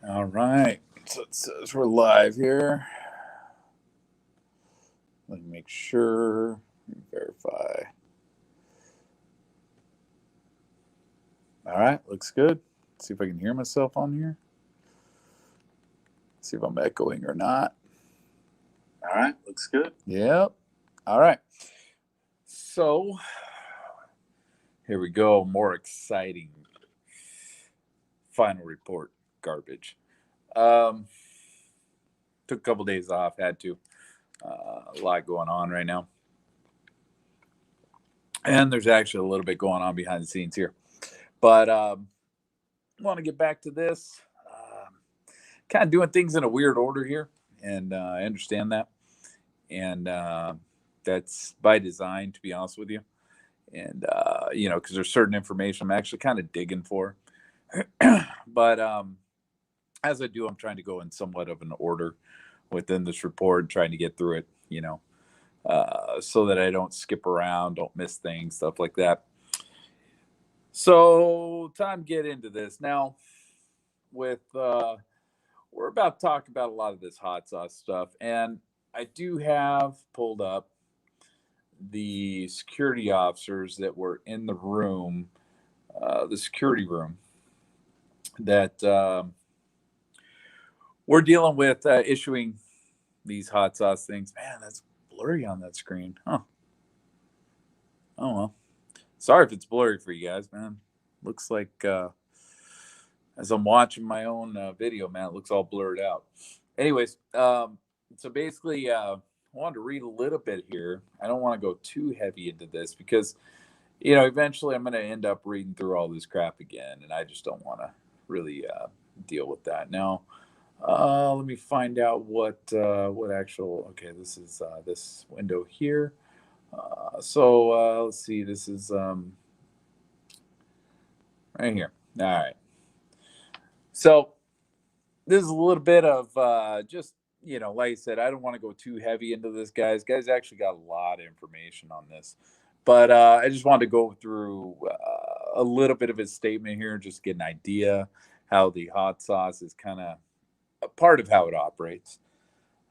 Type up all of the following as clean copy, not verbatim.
All right. So it says we're live here. Let me make sure. Verify. All right. Looks good. See if I can hear myself on here. See if I'm echoing or not. All right, looks good. Yep. All right. So here we go. More exciting final report garbage. Um, took a couple days off. Had to. A lot going on right now. And there's actually a little bit going on behind the scenes here. But want to get back to this. Kind of doing things in a weird order here. And I understand that. And that's by design, to be honest with you. And, because there's certain information I'm actually kind of digging for. But as I do, I'm trying to go in somewhat of an order within this report, trying to get through it, so that I don't skip around, don't miss things, stuff like that. So, time to get into this now. With we're about to talk about a lot of this hot sauce stuff, and I do have pulled up the security officers that were in the room, the security room that we're dealing with issuing these hot sauce things. Man, that's blurry on that screen, huh? Oh well. Sorry if it's blurry for you guys, man. Looks like as I'm watching my own video, man, it looks all blurred out. Anyways, so basically, I wanted to read a little bit here. I don't want to go too heavy into this because, eventually I'm going to end up reading through all this crap again, and I just don't want to really deal with that. Now, let me find out what actual. Okay, this is this window here. So let's see. This is right here. All right. So this is a little bit of just like I said, I don't want to go too heavy into this, guys. Guys actually got a lot of information on this, but I just wanted to go through a little bit of his statement here, just get an idea how the hot sauce is kind of a part of how it operates.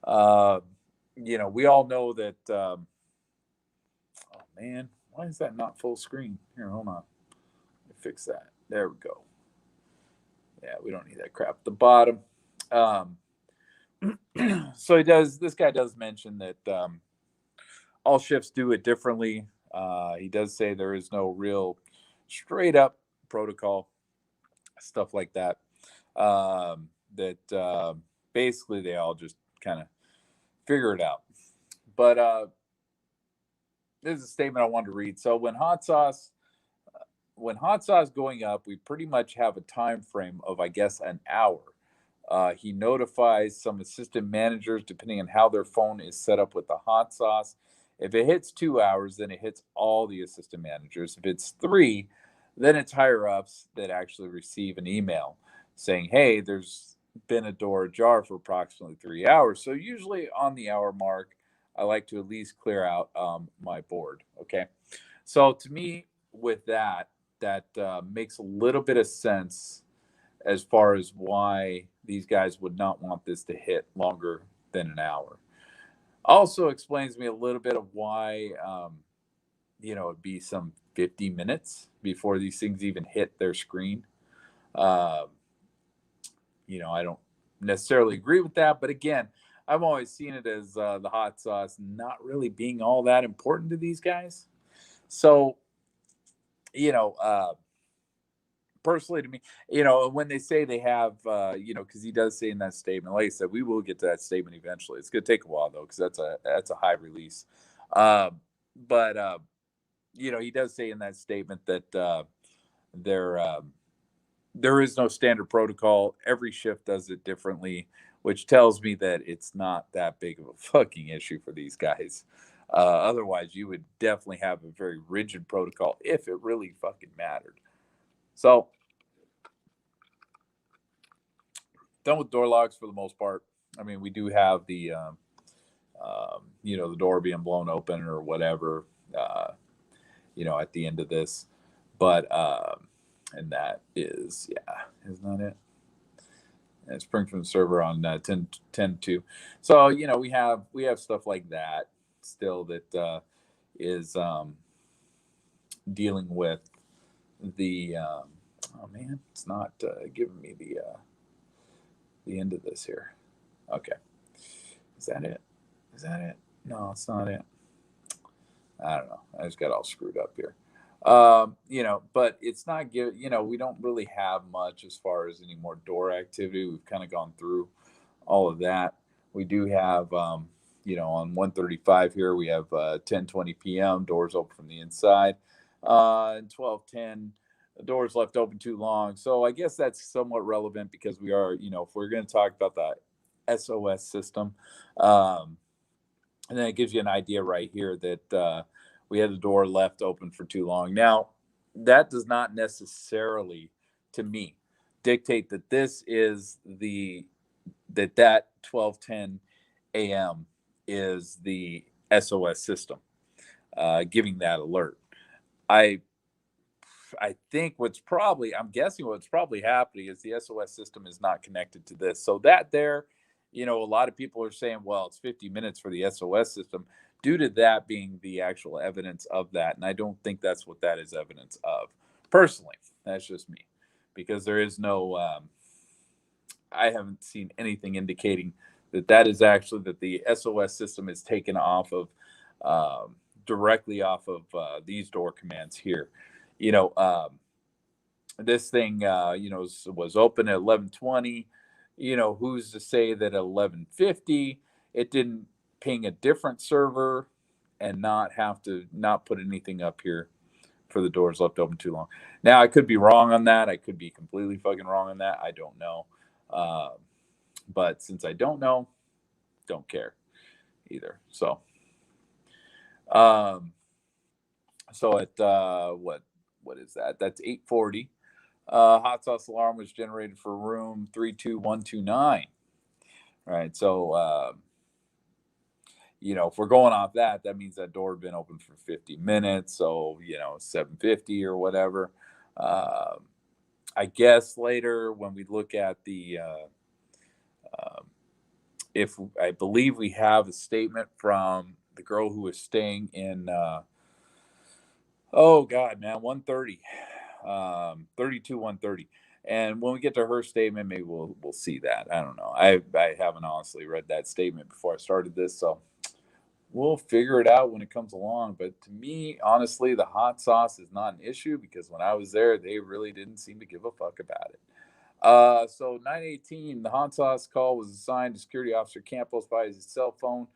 Uh, we all know that. Oh man, why is that not full screen? Here, hold on. Let me fix that. There we go. Yeah, we don't need that crap at the bottom. Um, so he does. This guy does mention that all shifts do it differently. He does say there is no real straight up protocol, stuff like that. That basically they all just kind of figure it out. But this is a statement I wanted to read. So when hot sauce going up, we pretty much have a time frame of, I guess, an hour. He notifies some assistant managers depending on how their phone is set up with the hot sauce. If it hits 2 hours, then it hits all the assistant managers. If it's three, then it's higher ups that actually receive an email saying, hey, there's been a door ajar for approximately 3 hours. So usually on the hour mark, I like to at least clear out my board. Okay. So to me, with that, that makes a little bit of sense as far as why these guys would not want this to hit longer than an hour. Also explains to me a little bit of why, it'd be some 50 minutes before these things even hit their screen. Um, I don't necessarily agree with that, but again, I've always seen it as the hot sauce not really being all that important to these guys. So, you know, uh, personally to me, when they say they have, because he does say in that statement, like I said, we will get to that statement eventually. It's going to take a while though, because that's a high release. But he does say in that statement that there there is no standard protocol. Every shift does it differently, which tells me that it's not that big of a fucking issue for these guys. Otherwise, you would definitely have a very rigid protocol if it really fucking mattered. So, done with door locks for the most part. I mean, we do have the, the door being blown open or whatever, at the end of this. But, and that is, yeah, isn't that it? and spring from the server on 10.2. So we have stuff like that still that is dealing with the oh man, it's not giving me the end of this here. Okay, is that it? Is that it? No, it's not it. I don't know. I just got all screwed up here. But it's not good. We don't really have much as far as any more door activity. We've kind of gone through all of that. We do have, on 135 here, we have 10:20 p.m. doors open from the inside, and 12:10 doors left open too long. So I guess that's somewhat relevant because we are, if we're going to talk about the SOS system, and then it gives you an idea right here that we had the door left open for too long. Now, that does not necessarily, to me, dictate that this is that 12:10 a.m. is the SOS system giving that alert. I think I'm guessing what's probably happening is the SOS system is not connected to this. So that there, a lot of people are saying, well, it's 50 minutes for the SOS system due to that being the actual evidence of that. And I don't think that's what that is evidence of. Personally, that's just me, because there is no, I haven't seen anything indicating that is actually that the SOS system is taken off of directly off of these door commands here. This thing, was open at 11:20. Who's to say that at 11:50 it didn't ping a different server and not put anything up here for the doors left open too long. Now, I could be wrong on that. I could be completely fucking wrong on that. I don't know. But since I don't know, don't care either. So, at what is that? That's 8:40. Hot sauce alarm was generated for room 32129. Right. So, if we're going off that, that means that door had been open for 50 minutes. So, 7:50 or whatever. I guess later when we look at the, if I believe we have a statement from the girl who was staying in, oh God, man, 130, 32, 130. And when we get to her statement, maybe we'll see that. I don't know. I haven't honestly read that statement before I started this, so we'll figure it out when it comes along. But to me, honestly, the hot sauce is not an issue because when I was there, they really didn't seem to give a fuck about it. So 9:18, the hot sauce call was assigned to Security Officer Campos via his cell phone.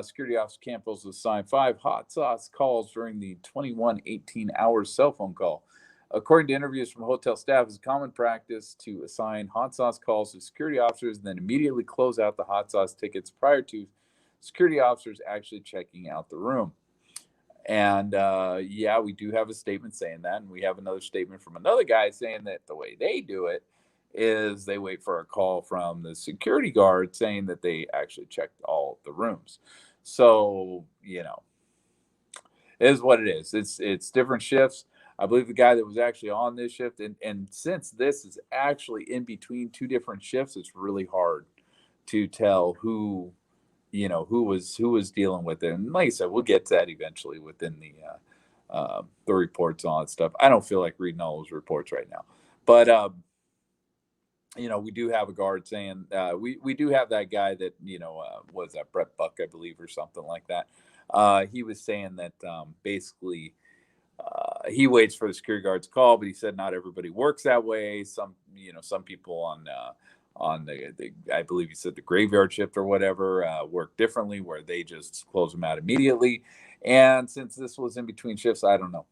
Security Officer Campos was assigned 5 hot sauce calls during the 21:18 hours cell phone call. According to interviews from hotel staff, it's common practice to assign hot sauce calls to security officers and then immediately close out the hot sauce tickets prior to security officers actually checking out the room. And yeah, we do have a statement saying that. And we have another statement from another guy saying that the way they do it is they wait for a call from the security guard saying that they actually checked all the rooms. So, it is what it is. It's different shifts. I believe the guy that was actually on this shift, and since this is actually in between 2 different shifts, it's really hard to tell who was dealing with it. And like I said, we'll get to that eventually within the reports and all that stuff. I don't feel like reading all those reports right now, but we do have a guard saying we do have that guy that was that Brett Buck, I believe, or something like that. He was saying that basically he waits for the security guard's call, but he said not everybody works that way. Some people on the I believe he said the graveyard shift or whatever work differently, where they just close them out immediately. And since this was in between shifts, I don't know.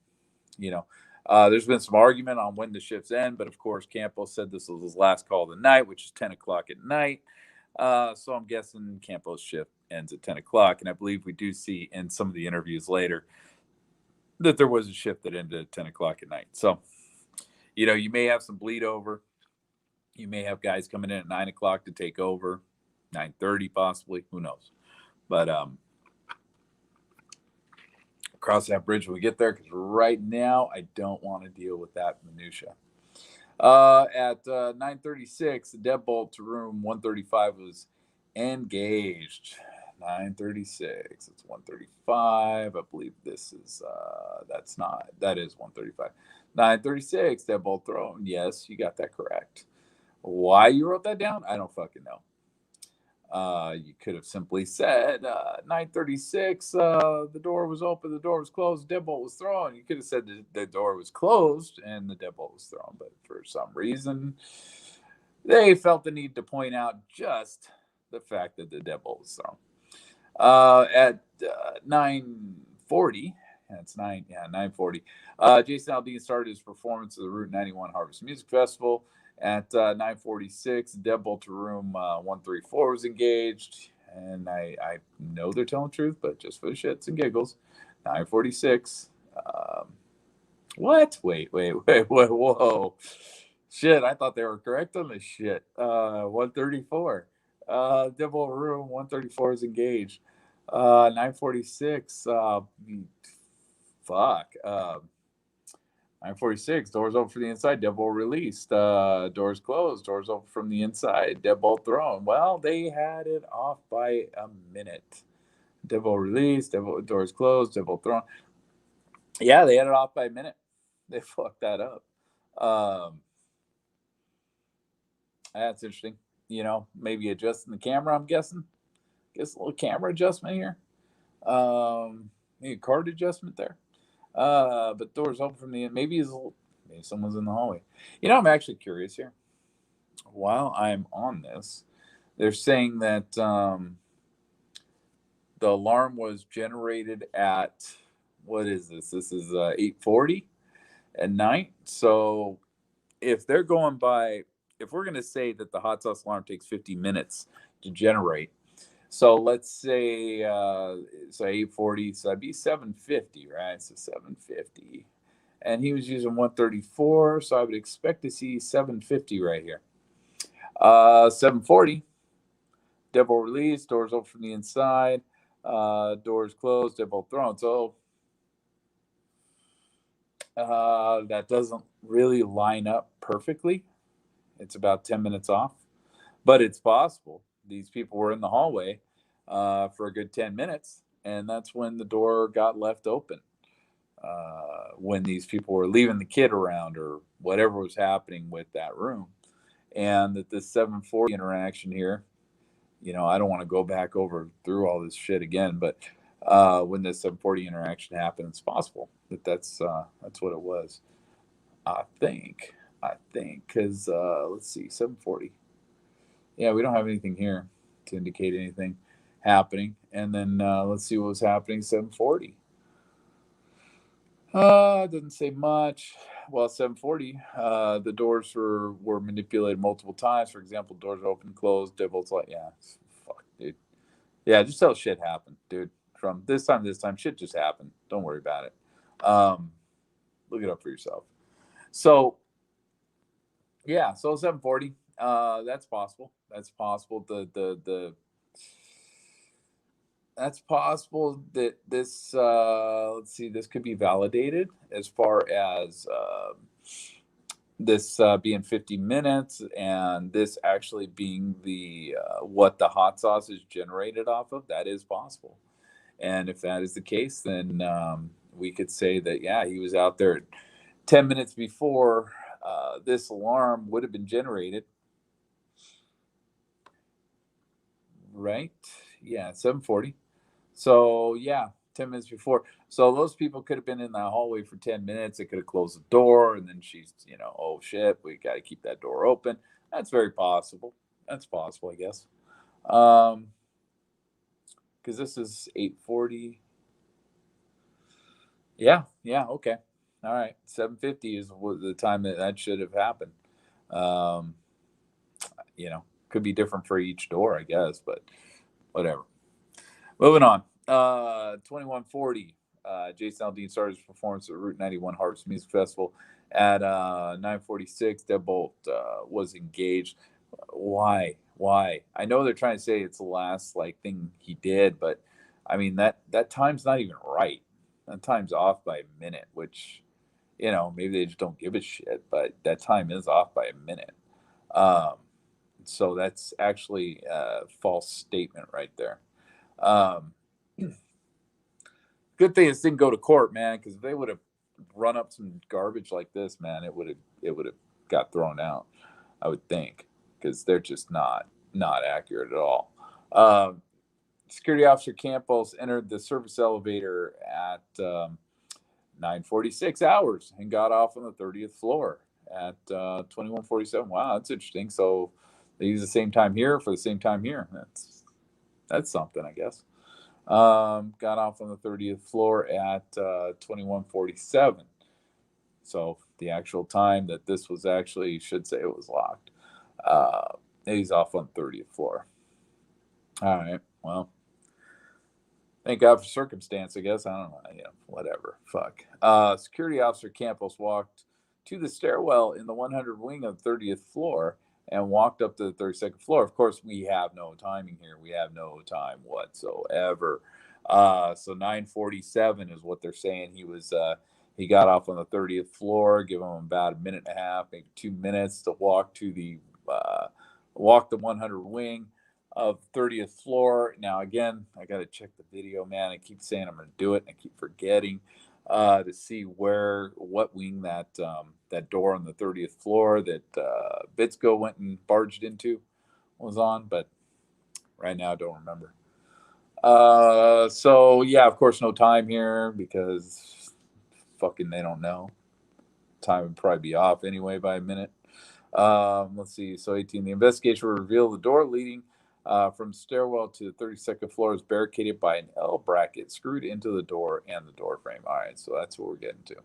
There's been some argument on when the shifts end, but of course Campos said this was his last call of the night, which is 10 o'clock at night. So I'm guessing Campos' shift ends at 10 o'clock. And I believe we do see in some of the interviews later that there was a shift that ended at 10 o'clock at night. So, you may have some bleed over. You may have guys coming in at 9 o'clock to take over, 9:30 possibly. Who knows? But cross that bridge when we get there, because right now I don't want to deal with that minutia. At 9:36, the deadbolt to room 135 was engaged. 9:36. It's 135. I believe this is that is 135. 9:36, deadbolt thrown. Yes, you got that correct. Why you wrote that down, I don't fucking know. You could have simply said 9:36. The door was open, the door was closed, the deadbolt was thrown. You could have said the door was closed and the deadbolt was thrown, but for some reason, they felt the need to point out just the fact that the deadbolt was thrown. At 9:40, that's 9:40. Jason Aldean started his performance of the Route 91 Harvest Music Festival. At 9:46, deadbolt to room 134 was engaged, and I know they're telling the truth, but just for the shits and giggles, 9:46. What? Wait, whoa. Shit, I thought they were correct on this shit. 134. Deadbolt room 134 is engaged. 9:46. Fuck. 9:46. Doors open for the inside. Deadbolt released. Doors closed. Doors open from the inside. Deadbolt thrown. Well, they had it off by a minute. Deadbolt released. Doors closed. Deadbolt thrown. Yeah, they had it off by a minute. They fucked that up. That's interesting. You know, maybe adjusting the camera. I'm guessing. Guess a little camera adjustment here. Maybe a card adjustment there. But doors open from the maybe someone's in the hallway. You know, I'm actually curious here. While I'm on this, they're saying that the alarm was generated at what is this? This is 8:40 at night. So if they're going by, if we're going to say that the hot sauce alarm takes 50 minutes to generate, so let's say 8:40, so that'd be 7:50, right? So 7:50, and he was using 134, so I would expect to see 7:50 right here. 7:40, deadbolt release, doors open from the inside, doors closed, deadbolt thrown. So that doesn't really line up perfectly. It's about 10 minutes off, but it's possible. These people were in the hallway for a good 10 minutes, and that's when the door got left open. When these people were leaving the kid around or whatever was happening with that room. And that this 7:40 interaction here, you know, I don't want to go back over through all this shit again, but when this 7:40 interaction happened, it's possible that that's what it was. I think, because let's see, 7:40. Yeah, we don't have anything here to indicate anything happening. And then let's see what was happening 7:40. Doesn't say much. Well, 7:40, the doors were manipulated multiple times. For example, doors open, closed, deadbolts like, yeah, fuck, dude. Yeah, just tell shit happened, dude. From this time to this time, shit just happened. Don't worry about it. Look it up for yourself. So, yeah, so 7:40. That's possible. That's possible. That's possible that this let's see, this could be validated as far as this being 50 minutes and this actually being the what the hot sauce is generated off of. That is possible. And if that is the case, then we could say that, yeah, he was out there 10 minutes before this alarm would have been generated. Right? Yeah, 7:40. So, yeah, 10 minutes before. So those people could have been in the hallway for 10 minutes. They could have closed the door, and then she's, you know, oh shit, we got to keep that door open. That's very possible. That's possible, I guess. Because this is 8:40. Yeah, okay. All right. 7:50 is the time that should have happened. You know, could be different for each door, I guess, but whatever. Moving on. 21:40. Jason Aldean started his performance at Route 91 Harvest Music Festival at 9:46. Deadbolt was engaged. Why? I know they're trying to say it's the last thing he did, but I mean that time's not even right. That time's off by a minute, which you know, maybe they just don't give a shit, but that time is off by a minute. Um, so that's actually a false statement right there. Um, good thing this didn't go to court, man, because if they would have run up some garbage like this, man, it would have got thrown out. I would think, because they're just not accurate at all. Um, Security Officer Campos entered the service elevator at 9:46 hours and got off on the 30th floor at 21:47. Wow, that's interesting. So they use the same time here for the same time here. That's something, I guess. Got off on the 30th floor at 21:47. So the actual time that this was actually, should say it was locked. He's off on 30th floor. All right. Well, thank God for circumstance, I guess. I don't know. Yeah, whatever. Fuck. Security Officer Campos walked to the stairwell in the 100 wing of the 30th floor and walked up to the 32nd floor. Of course, we have no timing here. We have no time whatsoever. So 9:47 is what they're saying. He got off on the 30th floor. Give him about a minute and a half, maybe 2 minutes to walk the 100 wing of 30th floor. Now, again, I got to check the video, man. I keep saying I'm going to do it, and I keep forgetting to see what wing that door on the 30th floor that Bitsko went and barged into was on, but right now I don't remember. So yeah, of course, no time here because fucking they don't know. Time would probably be off anyway by a minute. Let's see. So 18, the investigation will reveal the door leading from stairwell to the 32nd floor is barricaded by an L bracket screwed into the door and the door frame. All right, so that's what we're getting to.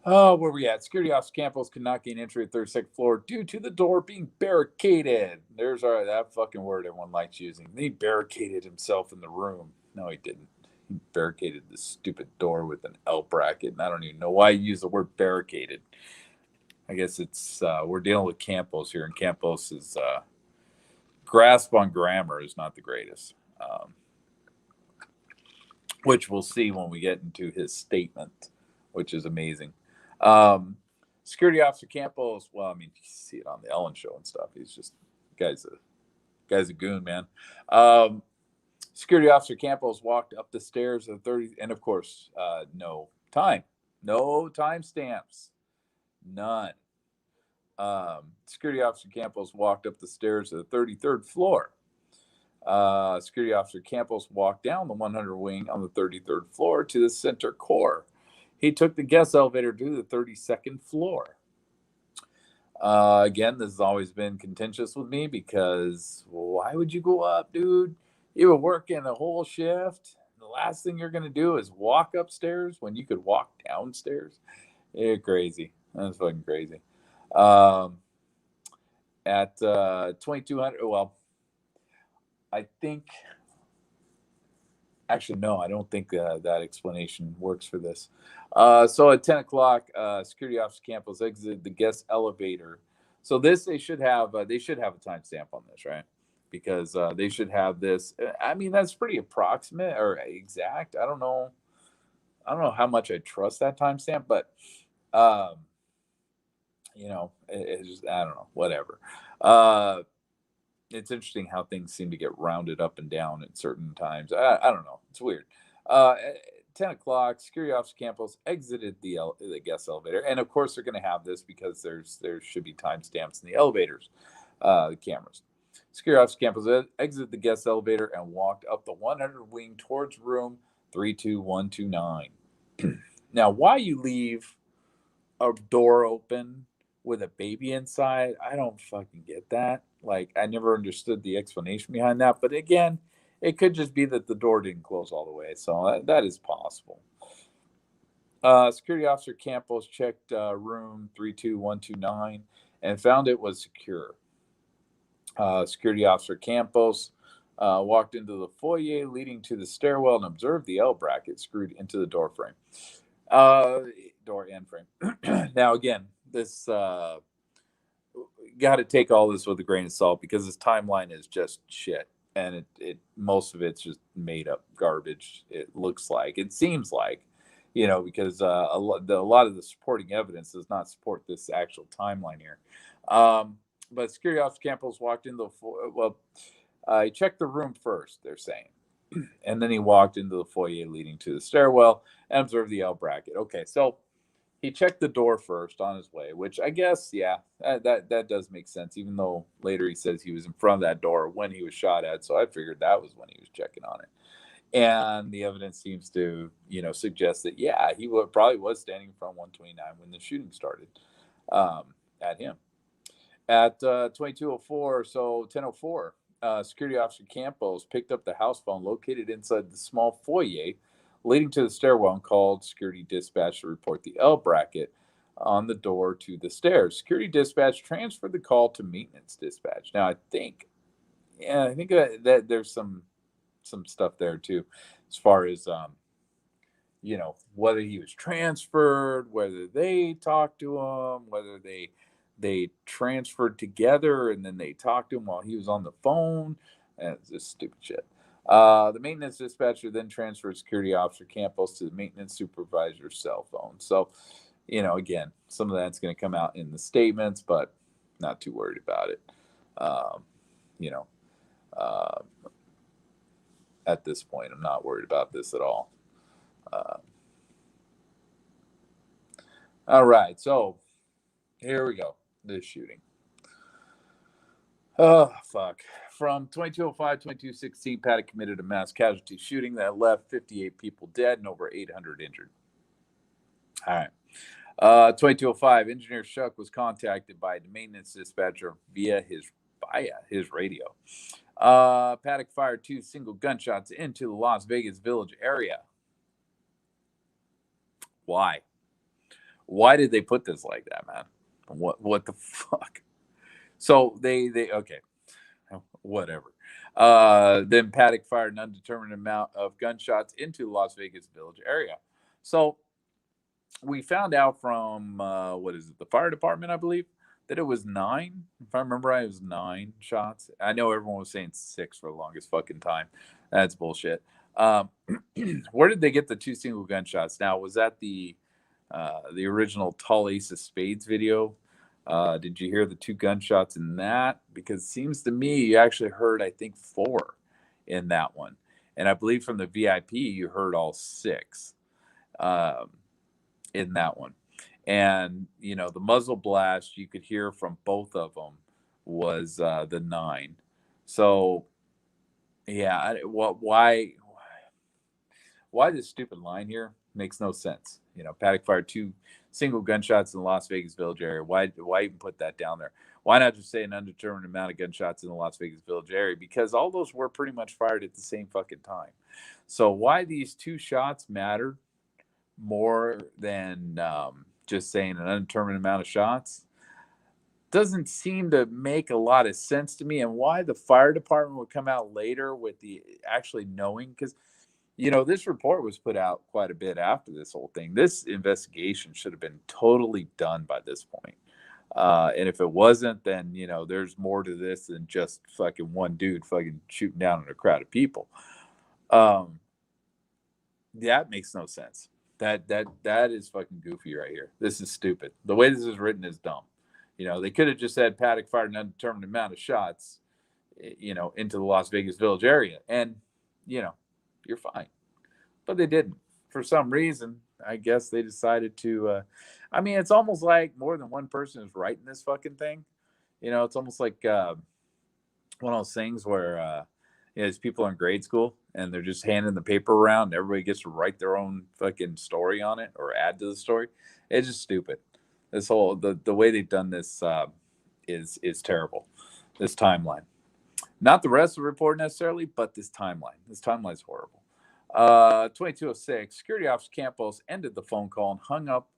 Oh, where we at? Security Officer Campos could not gain entry at 32nd floor due to the door being barricaded. There's that fucking word everyone likes using. He barricaded himself in the room. No, he didn't. He barricaded the stupid door with an L bracket, and I don't even know why you use the word barricaded. I guess it's we're dealing with Campos here, and Campos is grasp on grammar is not the greatest, which we'll see when we get into his statement, which is amazing. Security Officer Campos, well, I mean, you see it on the Ellen Show and stuff. He's just guy's a goon, man. Security Officer Campos walked up the stairs of 30, and of course, no time stamps, none. Security Officer Campos walked up the stairs to the 33rd floor. Security Officer Campos walked down the 100 wing on the 33rd floor to the center core. He took the guest elevator to the 32nd floor. Again, this has always been contentious with me because why would you go up, dude? You were working a whole shift. The last thing you're going to do is walk upstairs when you could walk downstairs. You're crazy. That's fucking crazy. At 2200, well, I think, actually, no, I don't think that explanation works for this. So at 10 o'clock, Security Officer Campos exited the guest elevator. So this, they should have a timestamp on this, right? Because they should have this. I mean, that's pretty approximate or exact. I don't know how much I trust that timestamp, but it's just, I don't know, whatever. It's interesting how things seem to get rounded up and down at certain times. I don't know. It's weird. At 10 o'clock, Security Officer Campos exited the guest elevator. And of course, they're going to have this because there should be timestamps in the elevators, the cameras. Security Officer Campos exited the guest elevator and walked up the 100 wing towards room 32129. Now, why you leave a door open with a baby inside, I don't fucking get that. Like, I never understood the explanation behind that. But again, it could just be that the door didn't close all the way. So that is possible. Security Officer Campos checked room 32129 and found it was secure. Security Officer Campos walked into the foyer leading to the stairwell and observed the L bracket screwed into the door frame. Door and frame. Now, again, this got to take all this with a grain of salt because this timeline is just shit, and it most of it's just made up garbage. It looks like, it seems like, because a lot of the supporting evidence does not support this actual timeline here. But security officer Campos walked into he checked the room first, they're saying. And then he walked into the foyer leading to the stairwell and observed the L bracket. Okay, so he checked the door first on his way, which I guess, yeah, that does make sense, even though later he says he was in front of that door when he was shot at. So I figured that was when he was checking on it. And the evidence seems to, suggest that, yeah, he probably was standing in front of 129 when the shooting started at him. At 22:04, so 10:04, security officer Campos picked up the house phone located inside the small foyer leading to the stairwell and called security dispatch to report the L bracket on the door to the stairs. Security dispatch transferred the call to maintenance dispatch. Now, I think that there's some stuff there too, as far as whether he was transferred, whether they talked to him, whether they transferred together and then they talked to him while he was on the phone. And it's just stupid shit. The maintenance dispatcher then transferred security officer Campos to the maintenance supervisor's cell phone. So, again, some of that's going to come out in the statements, but not too worried about it. At this point, I'm not worried about this at all. All right, so here we go. This shooting. Oh, fuck. From 2205 2216, Paddock committed a mass casualty shooting that left 58 people dead and over 800 injured. All right. 2205, Engineer Shuck was contacted by the maintenance dispatcher via his radio. Paddock fired 2 single gunshots into the Las Vegas Village area. Why? Why did they put this like that, man? What the fuck? So they okay, whatever. Then Paddock fired an undetermined amount of gunshots into the Las Vegas Village area. So we found out from the fire department, I believe, that it was 9. If I remember right, it was 9 shots. I know everyone was saying 6 for the longest fucking time. That's bullshit. Where did they get the 2 single gunshots? Now, was that the original Tall Ace of Spades video? Did you hear the 2 gunshots in that? Because it seems to me you actually heard, I think, 4 in that one. And I believe from the VIP you heard all 6 in that one. And, the muzzle blast you could hear from both of them was the 9. So, yeah, why this stupid line here makes no sense. Paddock fired 2 single gunshots in the Las Vegas Village area. Why even put that down there? Why not just say an undetermined amount of gunshots in the Las Vegas Village area? Because all those were pretty much fired at the same fucking time. So why these 2 shots matter more than just saying an undetermined amount of shots doesn't seem to make a lot of sense to me. And why the fire department would come out later with the actually knowing, because this report was put out quite a bit after this whole thing. This investigation should have been totally done by this point. And if it wasn't, then, there's more to this than just fucking one dude fucking shooting down at a crowd of people. That makes no sense. That is fucking goofy right here. This is stupid. The way this is written is dumb. They could have just said Paddock fired an undetermined amount of shots, into the Las Vegas Village area. And, you're fine. But they didn't. For some reason, I guess they decided to, it's almost like more than one person is writing this fucking thing. It's almost like one of those things where, these people in grade school and they're just handing the paper around and everybody gets to write their own fucking story on it or add to the story. It's just stupid. This whole, the way they've done this is terrible. This timeline. Not the rest of the report necessarily, but this timeline. This timeline is horrible. 2206, security officer Campos ended the phone call and hung up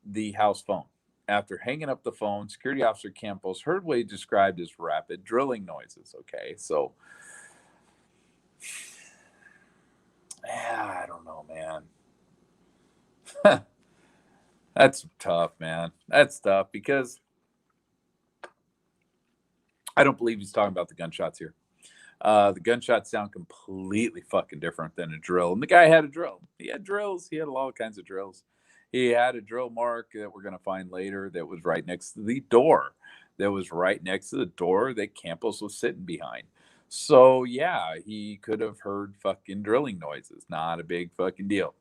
the house phone. After hanging up the phone, security officer Campos heard what he described as rapid drilling noises. Okay, so I don't know, man. That's tough, man. That's tough because I don't believe he's talking about the gunshots here. The gunshots sound completely fucking different than a drill. And the guy had a drill. He had drills. He had all kinds of drills. He had a drill mark that we're going to find later that was right next to the door. That was right next to the door that Campos was sitting behind. So, yeah, he could have heard fucking drilling noises. Not a big fucking deal.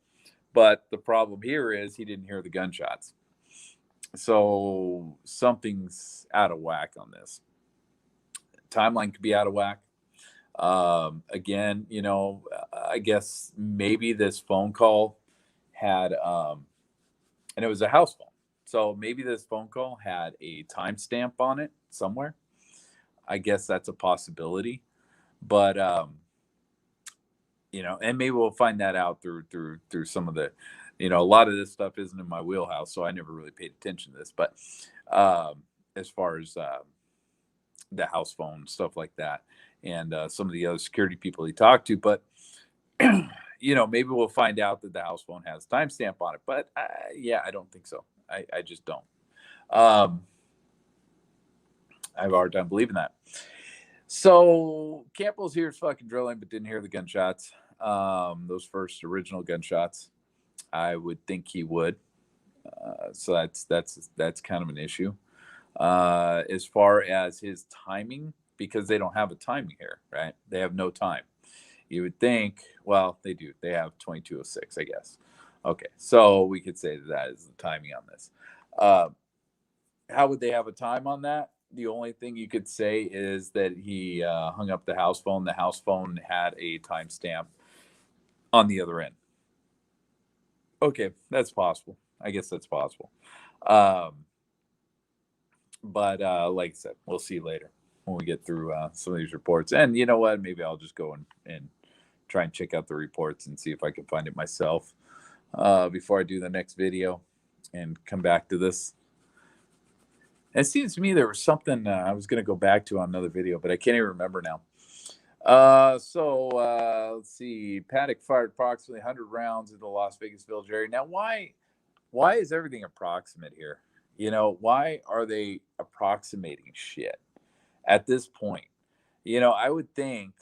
But the problem here is he didn't hear the gunshots. So, something's out of whack on this. Timeline could be out of whack. Again, I guess maybe this phone call had, and it was a house phone. So maybe this phone call had a timestamp on it somewhere. I guess that's a possibility. But, and maybe we'll find that out through some of the, a lot of this stuff isn't in my wheelhouse, so I never really paid attention to this. But as far as the house phone, stuff like that, and some of the other security people he talked to. But, maybe we'll find out that the house phone has a timestamp on it. But, yeah, I don't think so. I just don't. I have a hard time believing that. So Campbell's here's fucking drilling, but didn't hear the gunshots. Those first original gunshots. I would think he would. So that's kind of an issue. As far as his timing, because they don't have a timing here, right? They have no time. You would think, well, they do. They have 22:06, I guess. Okay, so we could say that is the timing on this. How would they have a time on that? The only thing you could say is that he hung up the house phone. The house phone had a timestamp on the other end. Okay, that's possible. I guess that's possible. But like I said, we'll see later when we get through some of these reports. And you know what? Maybe I'll just go and try and check out the reports and see if I can find it myself before I do the next video and come back to this. It seems to me there was something I was going to go back to on another video, but I can't even remember now. Let's see. Paddock fired approximately 100 rounds in the Las Vegas Village area. Now, why is everything approximate here? Why are they approximating shit at this point? I would think,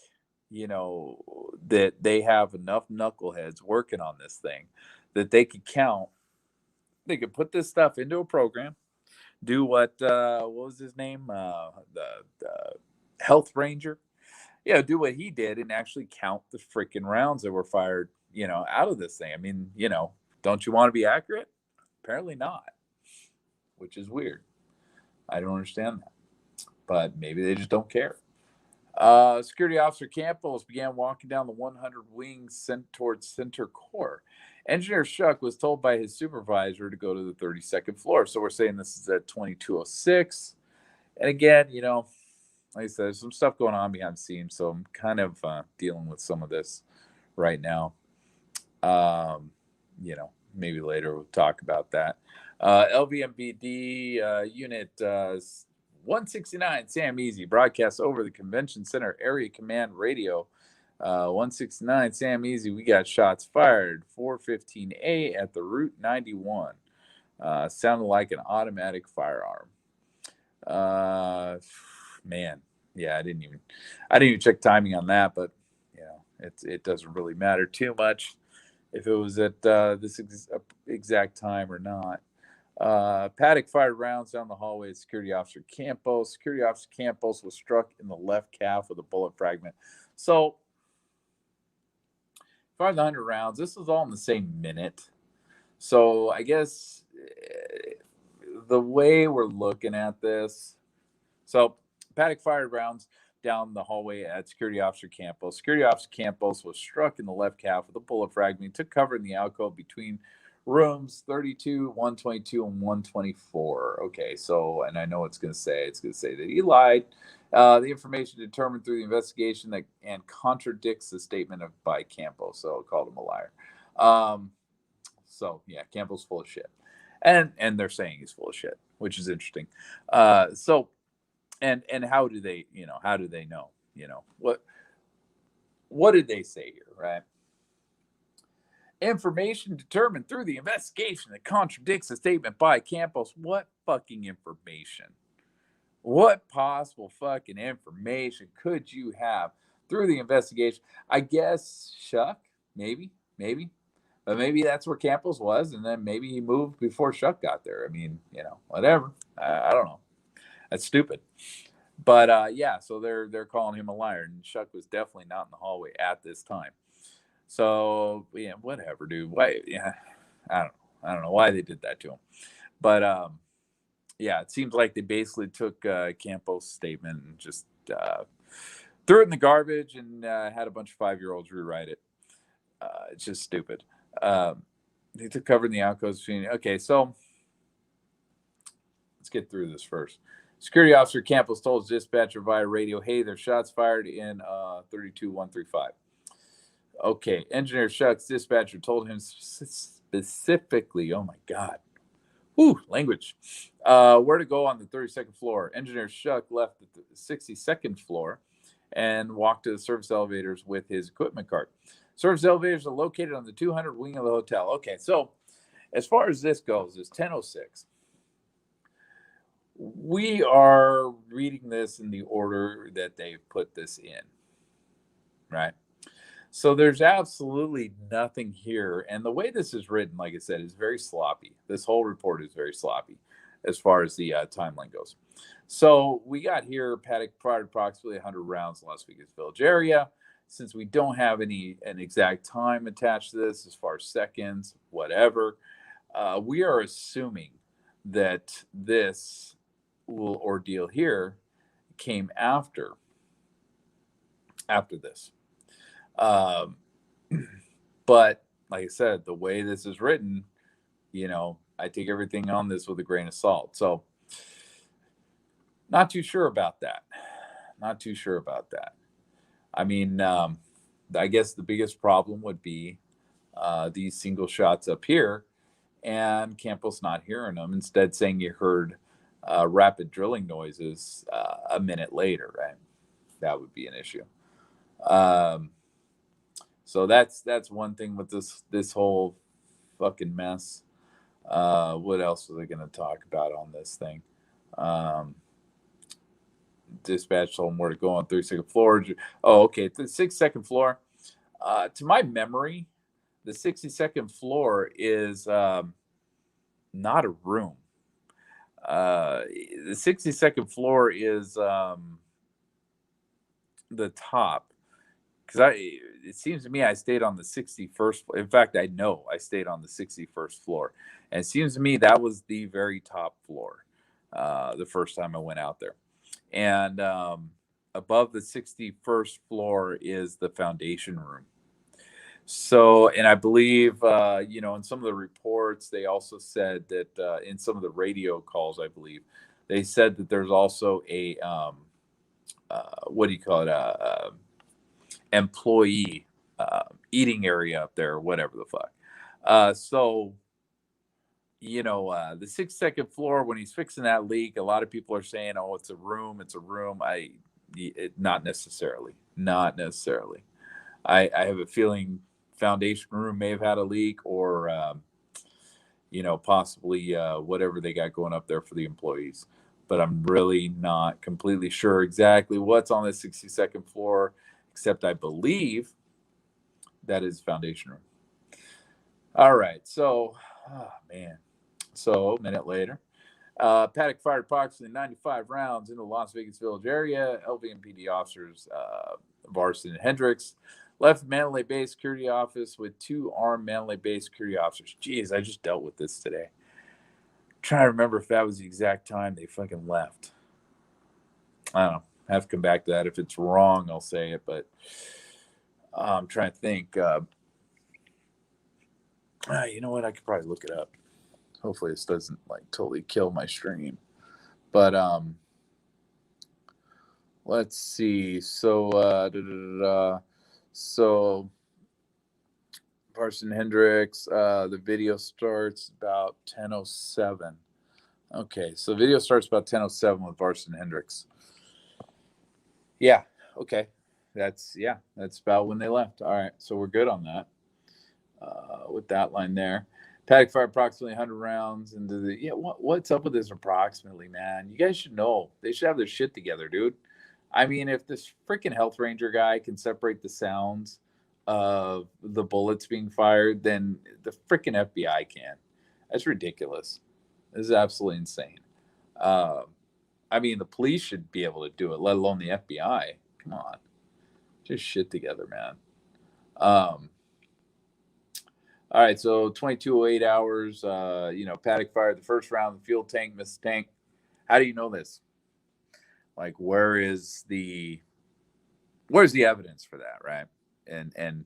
that they have enough knuckleheads working on this thing that they could count. They could put this stuff into a program, do what was his name? The health ranger. Yeah, do what he did and actually count the freaking rounds that were fired, out of this thing. I mean, don't you want to be accurate? Apparently not, which is weird. I don't understand that, but maybe they just don't care. Security Officer Campos began walking down the 100 wings sent towards center core. Engineer Shuck was told by his supervisor to go to the 32nd floor. So we're saying this is at 22:06. And again, like I said, there's some stuff going on behind the scenes. So I'm kind of dealing with some of this right now. Maybe later we'll talk about that. LVMBD unit 169 Sam Easy broadcasts over the Convention Center Area Command Radio. 169 Sam Easy, we got shots fired 4:15 at the Route 91. Sounded like an automatic firearm. Man, yeah, I didn't even check timing on that, but it doesn't really matter too much if it was at this exact time or not. Paddock fired rounds down the hallway at Security Officer Campos. Security Officer Campos was struck in the left calf with a bullet fragment. So, fired 100 rounds. This was all in the same minute. So, I guess the way we're looking at this, so Paddock fired rounds down the hallway at Security Officer Campos. Security Officer Campos was struck in the left calf with a bullet fragment. He took cover in the alcove between rooms 32, 122, and 124. Okay, so, and I know it's going to say that he lied. The information determined through the investigation and contradicts the statement by Campos, so I called him a liar. So, yeah, Campos full of shit. And they're saying he's full of shit, which is interesting. And how do they know? What did they say here, right? Information determined through the investigation that contradicts the statement by Campos. What fucking information? What possible fucking information could you have through the investigation. I guess Shuck, maybe, but maybe that's where Campos was, and then maybe he moved before Shuck got there. I mean, whatever. I don't know. That's stupid. But yeah, so they're calling him a liar, and Shuck was definitely not in the hallway at this time. So yeah, whatever, dude. Why? Yeah, I don't know why they did that to him, but yeah, it seems like they basically took Campos' statement and just threw it in the garbage and had a bunch of 5-year-olds rewrite it. It's just stupid. They took cover in the outgoes between. Okay, so let's get through this first. Security officer Campos told his dispatcher via radio, "Hey, there's shots fired in 32135." Okay, engineer Shuck's dispatcher told him specifically, oh my God, language, where to go on the 32nd floor. Engineer Shuck left the 62nd floor and walked to the service elevators with his equipment cart. Service elevators are located on the 200 wing of the hotel. Okay, so as far as this goes, it's 10:06. We are reading this in the order that they've put this in, right? So there's absolutely nothing here. And the way this is written, like I said, is very sloppy. This whole report is very sloppy as far as the timeline goes. So we got here, Paddock fired approximately 100 rounds in Las Vegas Village area. Since we don't have an exact time attached to this as far as seconds, whatever, we are assuming that this ordeal here came after this. But like I said, the way this is written, I take everything on this with a grain of salt. So not too sure about that. I mean, I guess the biggest problem would be these single shots up here and Campos not hearing them, instead saying you heard rapid drilling noises a minute later, right? That would be an issue. So that's one thing with this whole fucking mess. What else are they going to talk about on this thing? Dispatch told them where to go on 32nd floor. Oh, okay. The 62nd floor. To my memory, the 62nd floor is not a room. The 62nd floor is the top. Because it seems to me I stayed on the 61st. In fact, I know I stayed on the 61st floor, and it seems to me that was the very top floor the first time I went out there. And above the 61st floor is the foundation room. So, and I believe in some of the reports they also said that in some of the radio calls, I believe they said that there's also a what do you call it? Employee eating area up there or whatever the fuck. So the 62nd floor, when he's fixing that leak, a lot of people are saying, oh, it's a room. Not necessarily. I have a feeling foundation room may have had a leak, or possibly whatever they got going up there for the employees, but I'm really not completely sure exactly what's on the 62nd floor, except I believe that is foundation room. All right. So, So a minute later, Paddock fired approximately 95 rounds into the Las Vegas Village area. LVMPD officers, Varston and Hendricks, left Mandalay Bay security office with 2 armed Mandalay Bay security officers. Jeez, I just dealt with this today. I'm trying to remember if that was the exact time they fucking left. I don't know. I have to come back to that. If it's wrong, I'll say it, but I'm trying to think. You know what? I could probably look it up. Hopefully this doesn't totally kill my stream. But let's see. So so Parson Hendricks, the video starts about 10:07. Okay, so the video starts about 10:07 with Parson Hendricks. Yeah, okay. That's about when they left. All right, so we're good on that. With that line there. Paddock fired approximately 100 rounds into the. Yeah, what's up with this approximately, man? You guys should know. They should have their shit together, dude. I mean, if this freaking health ranger guy can separate the sounds of the bullets being fired, then the freaking FBI can. That's ridiculous. This is absolutely insane. Um, I mean, the police should be able to do it, let alone the FBI. Come on, just shit together, man. All right, so 2208 hours. Paddock fired the first round of the fuel tank, missed the tank. How do you know this? Like, where's the evidence for that, right? And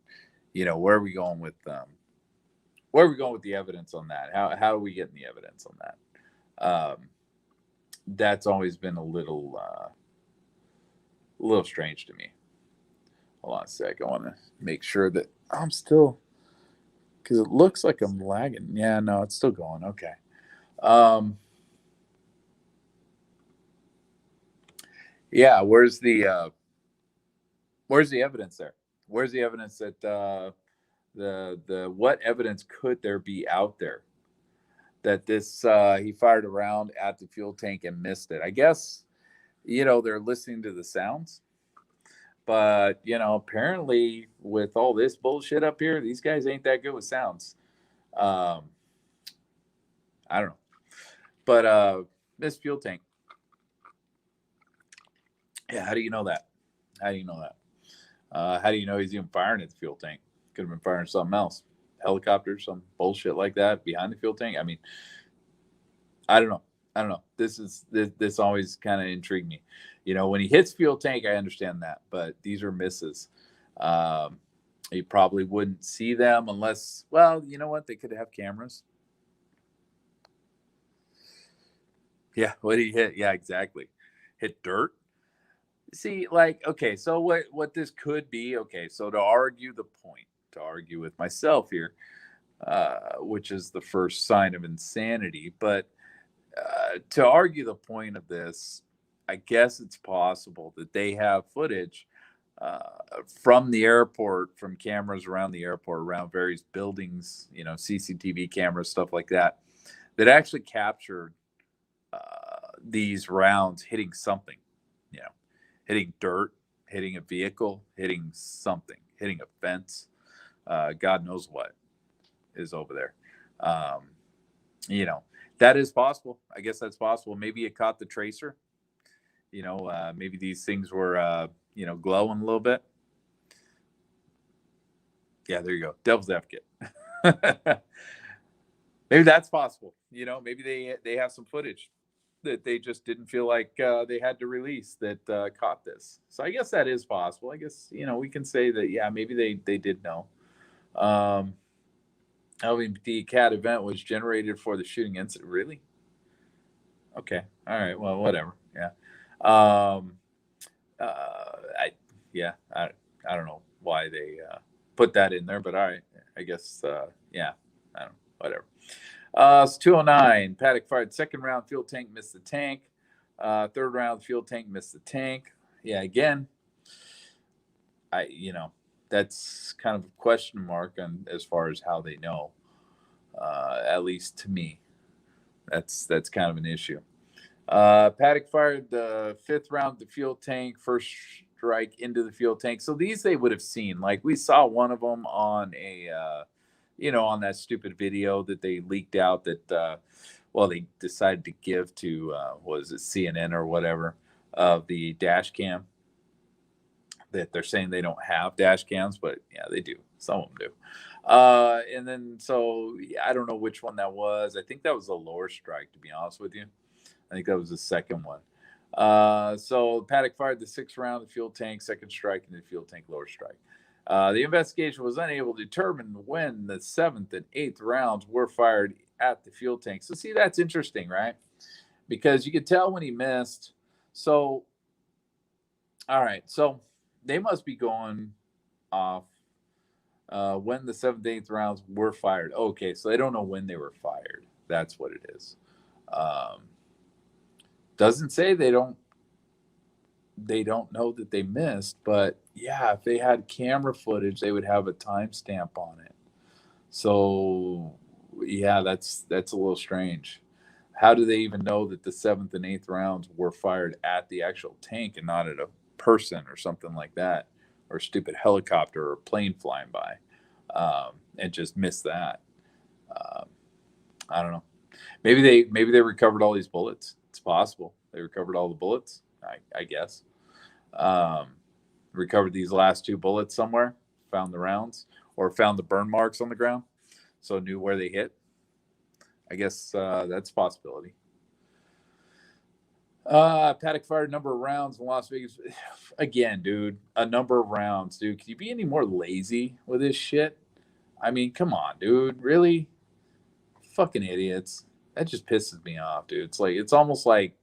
where are we going with the evidence on that? How are we getting the evidence on that? That's always been a little strange to me. Hold on a sec. I want to make sure that I'm still, because it looks like I'm lagging. Yeah, no, it's still going. Okay. Yeah, where's the evidence there? Where's the evidence that what evidence could there be out there that this he fired a round at the fuel tank and missed it? I guess they're listening to the sounds, but apparently with all this bullshit up here, these guys ain't that good with sounds. I don't know, but missed fuel tank. Yeah, how do you know that? How do you know that? How do you know he's even firing at the fuel tank? Could have been firing something else, helicopter, some bullshit like that behind the fuel tank. I mean, I don't know. This always kind of intrigued me. When he hits fuel tank, I understand that, but these are misses. You probably wouldn't see them unless, well, you know what? They could have cameras. Yeah, what did he hit? Yeah, exactly. Hit dirt. See, like, okay, so what this could be, okay, so to argue with myself here, which is the first sign of insanity, but to argue the point of this, I guess it's possible that they have footage from the airport, from cameras around the airport, around various buildings, CCTV cameras, stuff like that, that actually captured these rounds hitting something, hitting dirt, hitting a vehicle, hitting something, hitting a fence. God knows what is over there. That is possible. I guess that's possible. Maybe it caught the tracer. Maybe these things were, glowing a little bit. Yeah, there you go. Devil's advocate. Maybe that's possible. Maybe they have some footage that they just didn't feel like they had to release that caught this. So I guess that is possible. I guess we can say that, yeah, maybe they did know. LVP cat event was generated for the shooting incident. Really? Okay. All right. Well, whatever. Yeah. I don't know why they put that in there, but all right. I guess yeah. I don't know. Whatever. It's 209. Paddock fired second round, fuel tank missed the tank. Third round, fuel tank missed the tank. Yeah, again, that's kind of a question mark on as far as how they know. At least to me, that's kind of an issue. Paddock fired the fifth round the fuel tank, first strike into the fuel tank. So these they would have seen. Like we saw one of them on a, on that stupid video that they leaked out that, they decided to give to, was it CNN or whatever, of the dash cam. That they're saying they don't have dash cams, but yeah, they do. Some of them do. And then so I don't know which one that was. I think that was a lower strike, to be honest with you. I think that was the second one. So Paddock fired the sixth round of the fuel tank, second strike in the fuel tank, lower strike. The investigation was unable to determine when the seventh and eighth rounds were fired at the fuel tank. So see, that's interesting, right? Because you could tell when he missed. So, all right. So they must be going off when the seventh, eighth rounds were fired. Okay. So they don't know when they were fired. That's what it is. Doesn't say they don't know that they missed, but yeah, if they had camera footage, they would have a timestamp on it. So yeah, that's a little strange. How do they even know that the seventh and eighth rounds were fired at the actual tank and not at a person or something like that, or a stupid helicopter or plane flying by, and just missed that. I don't know. Maybe they recovered all these bullets. It's possible they recovered all the bullets. I guess. Recovered these last 2 bullets somewhere. Found the rounds or found the burn marks on the ground, so knew where they hit. I guess that's a possibility. Paddock fired a number of rounds in Las Vegas. Again, dude, a number of rounds, dude. Can you be any more lazy with this shit? I mean, come on, dude. Really? Fucking idiots. That just pisses me off, dude. It's almost like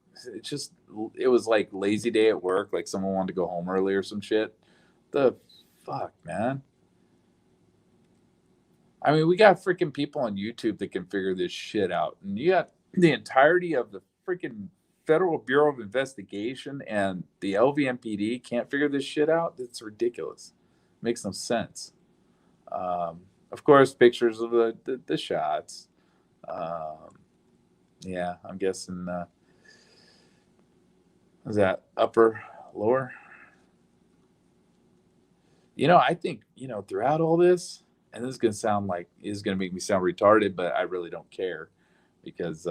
it was like lazy day at work, like someone wanted to go home early or some shit. The fuck, man. I mean, we got freaking people on YouTube that can figure this shit out. And you got the entirety of the freaking Federal Bureau of Investigation and the LVMPD can't figure this shit out. It's ridiculous. Makes no sense. Of course, pictures of the shots. Yeah, I'm guessing. Is that upper, lower? I think, throughout all this, and this is going to make me sound retarded, but I really don't care because,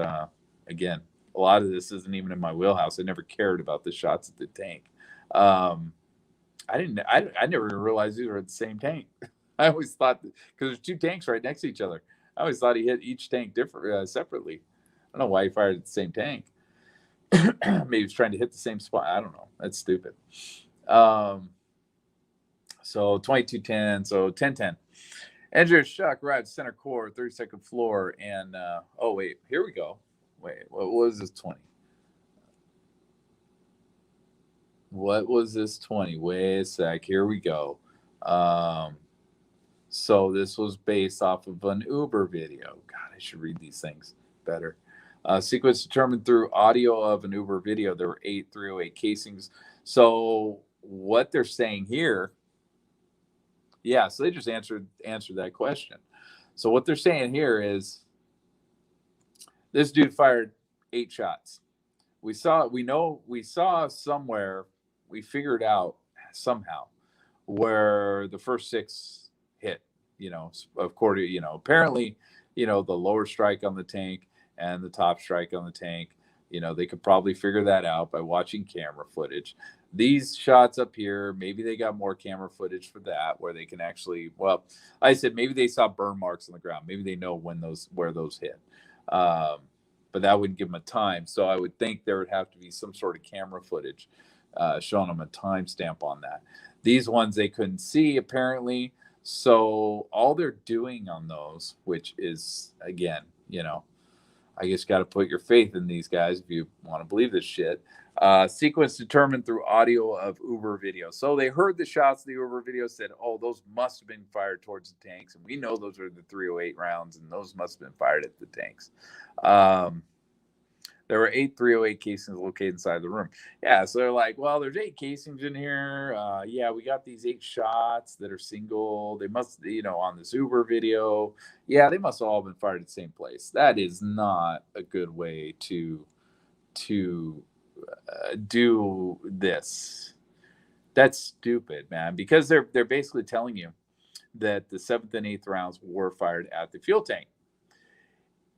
again, a lot of this isn't even in my wheelhouse. I never cared about the shots at the tank. I never even realized these were at the same tank. I always thought, because there's 2 tanks right next to each other. I always thought he hit each tank separately. I don't know why he fired at the same tank. Maybe he was trying to hit the same spot. I don't know. That's stupid. So 2210, so 10-10. Engineer shock arrived center core, 32nd floor, and oh wait, here we go. Wait, what was this 20? What was this 20? Wait a sec. Here we go. So this was based off of an Uber video. God, I should read these things better. Sequence determined through audio of an Uber video. There were 8 308 casings. So what they're saying here, yeah, so they just answered that question. So what they're saying here is this dude fired 8 shots. We saw somewhere, we figured out somehow where the first 6 hit, apparently, the lower strike on the tank and the top strike on the tank, they could probably figure that out by watching camera footage. These shots up here, maybe they got more camera footage for that, where they can actually, well, I said maybe they saw burn marks on the ground. Maybe they know where those hit. But that wouldn't give them a time. So I would think there would have to be some sort of camera footage showing them a timestamp on that. These ones they couldn't see, apparently. So all they're doing on those, which is, again, I guess got to put your faith in these guys if you want to believe this shit. Sequence determined through audio of Uber video. So they heard the shots of the Uber video, said, oh, those must have been fired towards the tanks. And we know those are the 308 rounds, and those must have been fired at the tanks. There were 8 308 casings located inside the room. Yeah, so they're like, well, there's 8 casings in here. Yeah, we got these 8 shots that are single. They must, on this Uber video. Yeah, they must have all been fired at the same place. That is not a good way to do this. That's stupid, man, because they're basically telling you that the 7th and 8th rounds were fired at the fuel tank.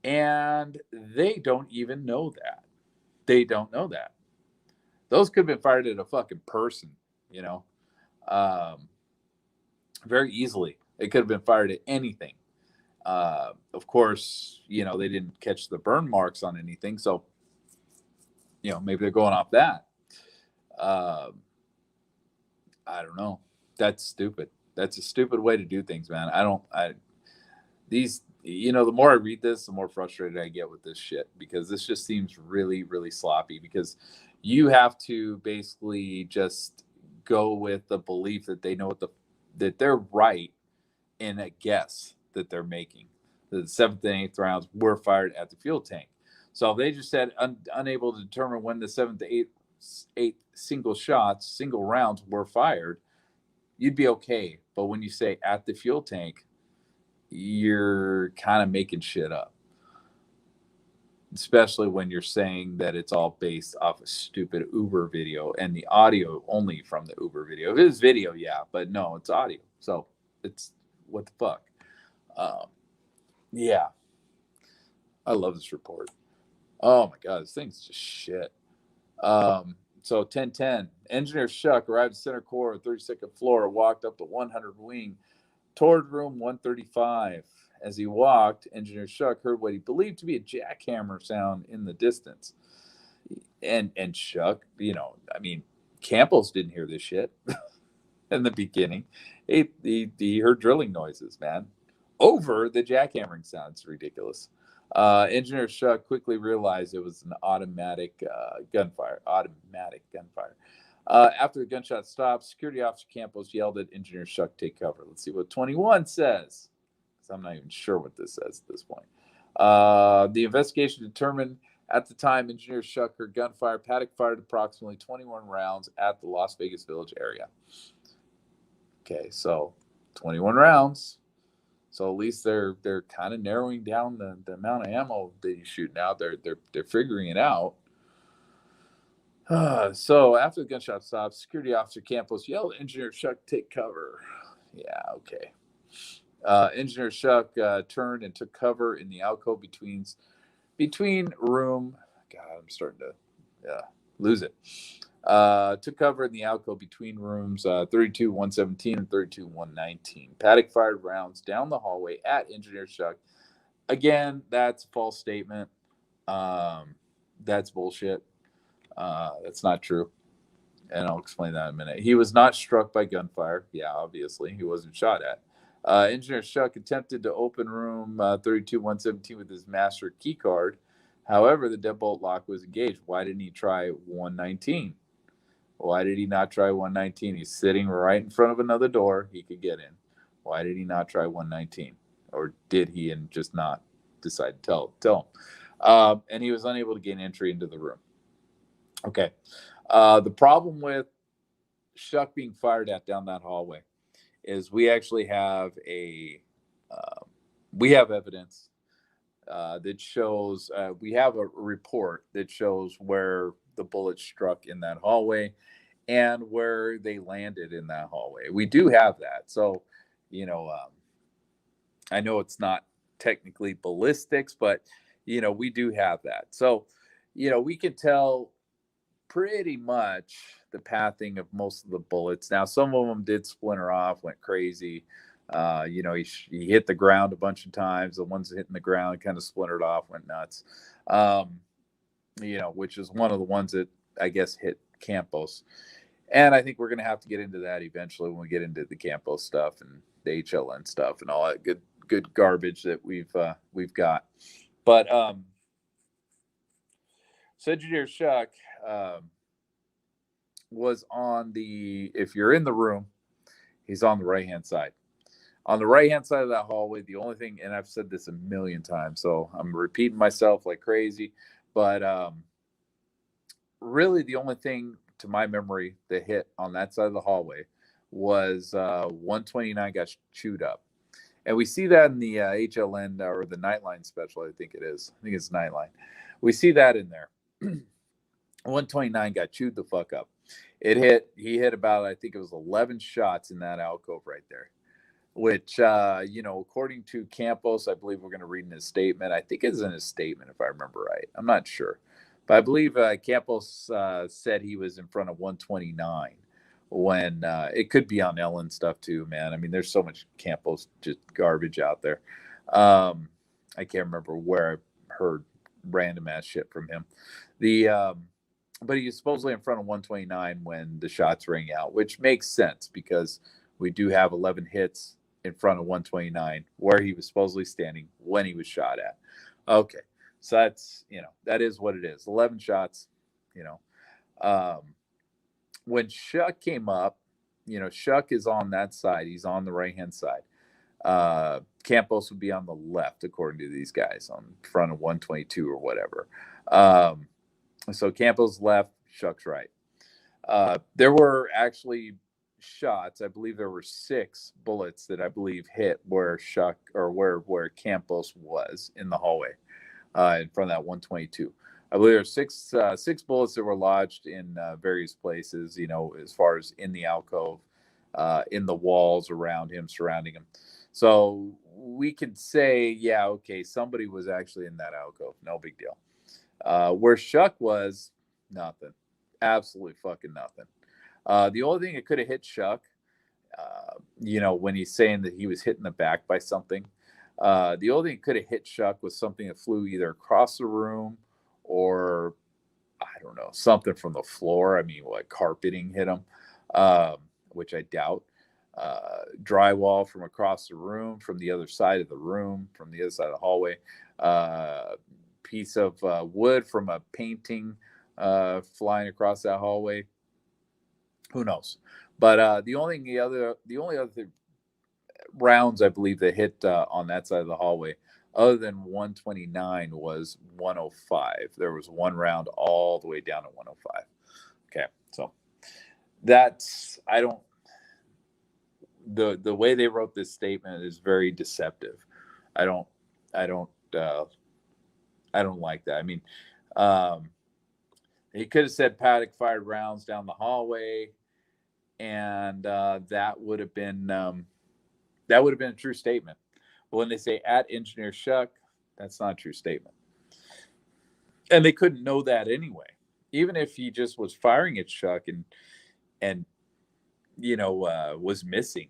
And they don't even know that. They don't know that. Those could have been fired at a fucking person, very easily. It could have been fired at anything. Of course, they didn't catch the burn marks on anything. So, maybe they're going off that. I don't know. That's stupid. That's a stupid way to do things, man. The more I read this, the more frustrated I get with this shit, because this just seems really, really sloppy, because you have to basically just go with the belief that they know that they're right in a guess that they're making. The 7th and 8th rounds were fired at the fuel tank. So if they just said unable to determine when the 7th to 8th single rounds were fired, you'd be okay. But when you say at the fuel tank, you're kind of making shit up. especially when you're saying that it's all based off a stupid Uber video and the audio only from the Uber video. If it was video, yeah, but no, it's audio. So it's what the fuck. Yeah, I love this report. Oh my god, this thing's just shit. So 10:10, engineer Shuck arrived at center core, 32nd floor, walked up the 100 wing toward room 135. As he walked, engineer Shuck heard what he believed to be a jackhammer sound in the distance. And Shuck, I mean, Campbell's didn't hear this shit in the beginning. He heard drilling noises, man, over the jackhammering sound. It's ridiculous. Engineer Shuck quickly realized it was an automatic gunfire. After the gunshot stopped, security officer Campos yelled at Engineer Shuck, "Take cover." Let's see what 21 says, because I'm not even sure what this says at this point. The investigation determined at the time Engineer Shuck heard gunfire. Paddock fired approximately 21 rounds at the Las Vegas Village area. Okay, so 21 rounds. So at least they're kind of narrowing down the amount of ammo that he's shooting out. They're figuring it out. So after the gunshot stopped, security officer Campos yelled, "Engineer Shuck, take cover." Yeah, okay. Engineer Shuck turned and took cover in the alcove between room. God, I'm starting to lose it. Took cover in the alcove between rooms 32-117 and 32-119. Paddock fired rounds down the hallway at Engineer Shuck. Again, that's a false statement. That's bullshit. That's not true. And I'll explain that in a minute. He was not struck by gunfire. Yeah, obviously. He wasn't shot at. Engineer Shuck attempted to open room 32-117 with his master key card. However, the deadbolt lock was engaged. Why didn't he try 119? Why did he not try 119? He's sitting right in front of another door he could get in. Why did he not try 119? Or did he and just not decide to tell him? And he was unable to gain entry into the room. Okay. The problem with Shuck being fired at down that hallway is we actually have evidence that shows, we have a report that shows where the bullet struck in that hallway and where they landed in that hallway. We do have that. So, I know it's not technically ballistics, but, we do have that. So, we can tell pretty much the pathing of most of the bullets. Now, some of them did splinter off, went crazy. He hit the ground a bunch of times. The ones hitting the ground kind of splintered off, went nuts. Which is one of the ones that I guess hit Campos. And I think we're going to have to get into that eventually when we get into the Campos stuff and the HLN stuff and all that good garbage that we've got. But so Engineer Shuck was on if you're in the room, he's on the right-hand side. On the right-hand side of that hallway, the only thing, and I've said this a million times, so I'm repeating myself like crazy, but really the only thing to my memory that hit on that side of the hallway was 129 got chewed up. And we see that in the HLN or the Nightline special, I think it is. I think it's Nightline. We see that in there. 129 got chewed the fuck up. He hit about, I think it was 11 shots in that alcove right there, which, according to Campos, I believe we're going to read in his statement. I think it's in his statement, if I remember right. I'm not sure. But I believe Campos said he was in front of 129 when it could be on Ellen stuff too, man. I mean, there's so much Campos just garbage out there. I can't remember where I heard random ass shit from him. But he was supposedly in front of 129 when the shots rang out, which makes sense because we do have 11 hits in front of 129 where he was supposedly standing when he was shot at. Okay. So that's, that is what it is. 11 shots, when Shuck came up, Shuck is on that side. He's on the right-hand side. Campos would be on the left, according to these guys, on front of 122 or whatever. So Campos left, Shuck's right. There were actually shots. I believe there were 6 bullets that I believe hit where Shuck or where Campos was in the hallway. in front of that 122. I believe there were six bullets that were lodged in various places, as far as in the alcove, in the walls around him, surrounding him. So we could say, yeah, okay, somebody was actually in that alcove. No big deal. Where Shuck was, nothing. Absolutely fucking nothing. The only thing that could have hit Shuck, when he's saying that he was hit in the back by something, the only thing that could have hit Shuck was something that flew either across the room or, I don't know, something from the floor. I mean, what, carpeting hit him, which I doubt. Drywall from across the room, from the other side of the room, from the other side of the hallway. Piece of wood from a painting flying across that hallway. Who knows? But the only other rounds I believe that hit on that side of the hallway, other than 129, was 105. There was one round all the way down to 105. Okay, so that's the way they wrote this statement is very deceptive. I don't like that. I mean, he could have said Paddock fired rounds down the hallway, and that would have been a true statement. But when they say at Engineer Shuck, that's not a true statement, and they couldn't know that anyway. Even if he just was firing at Shuck and was missing,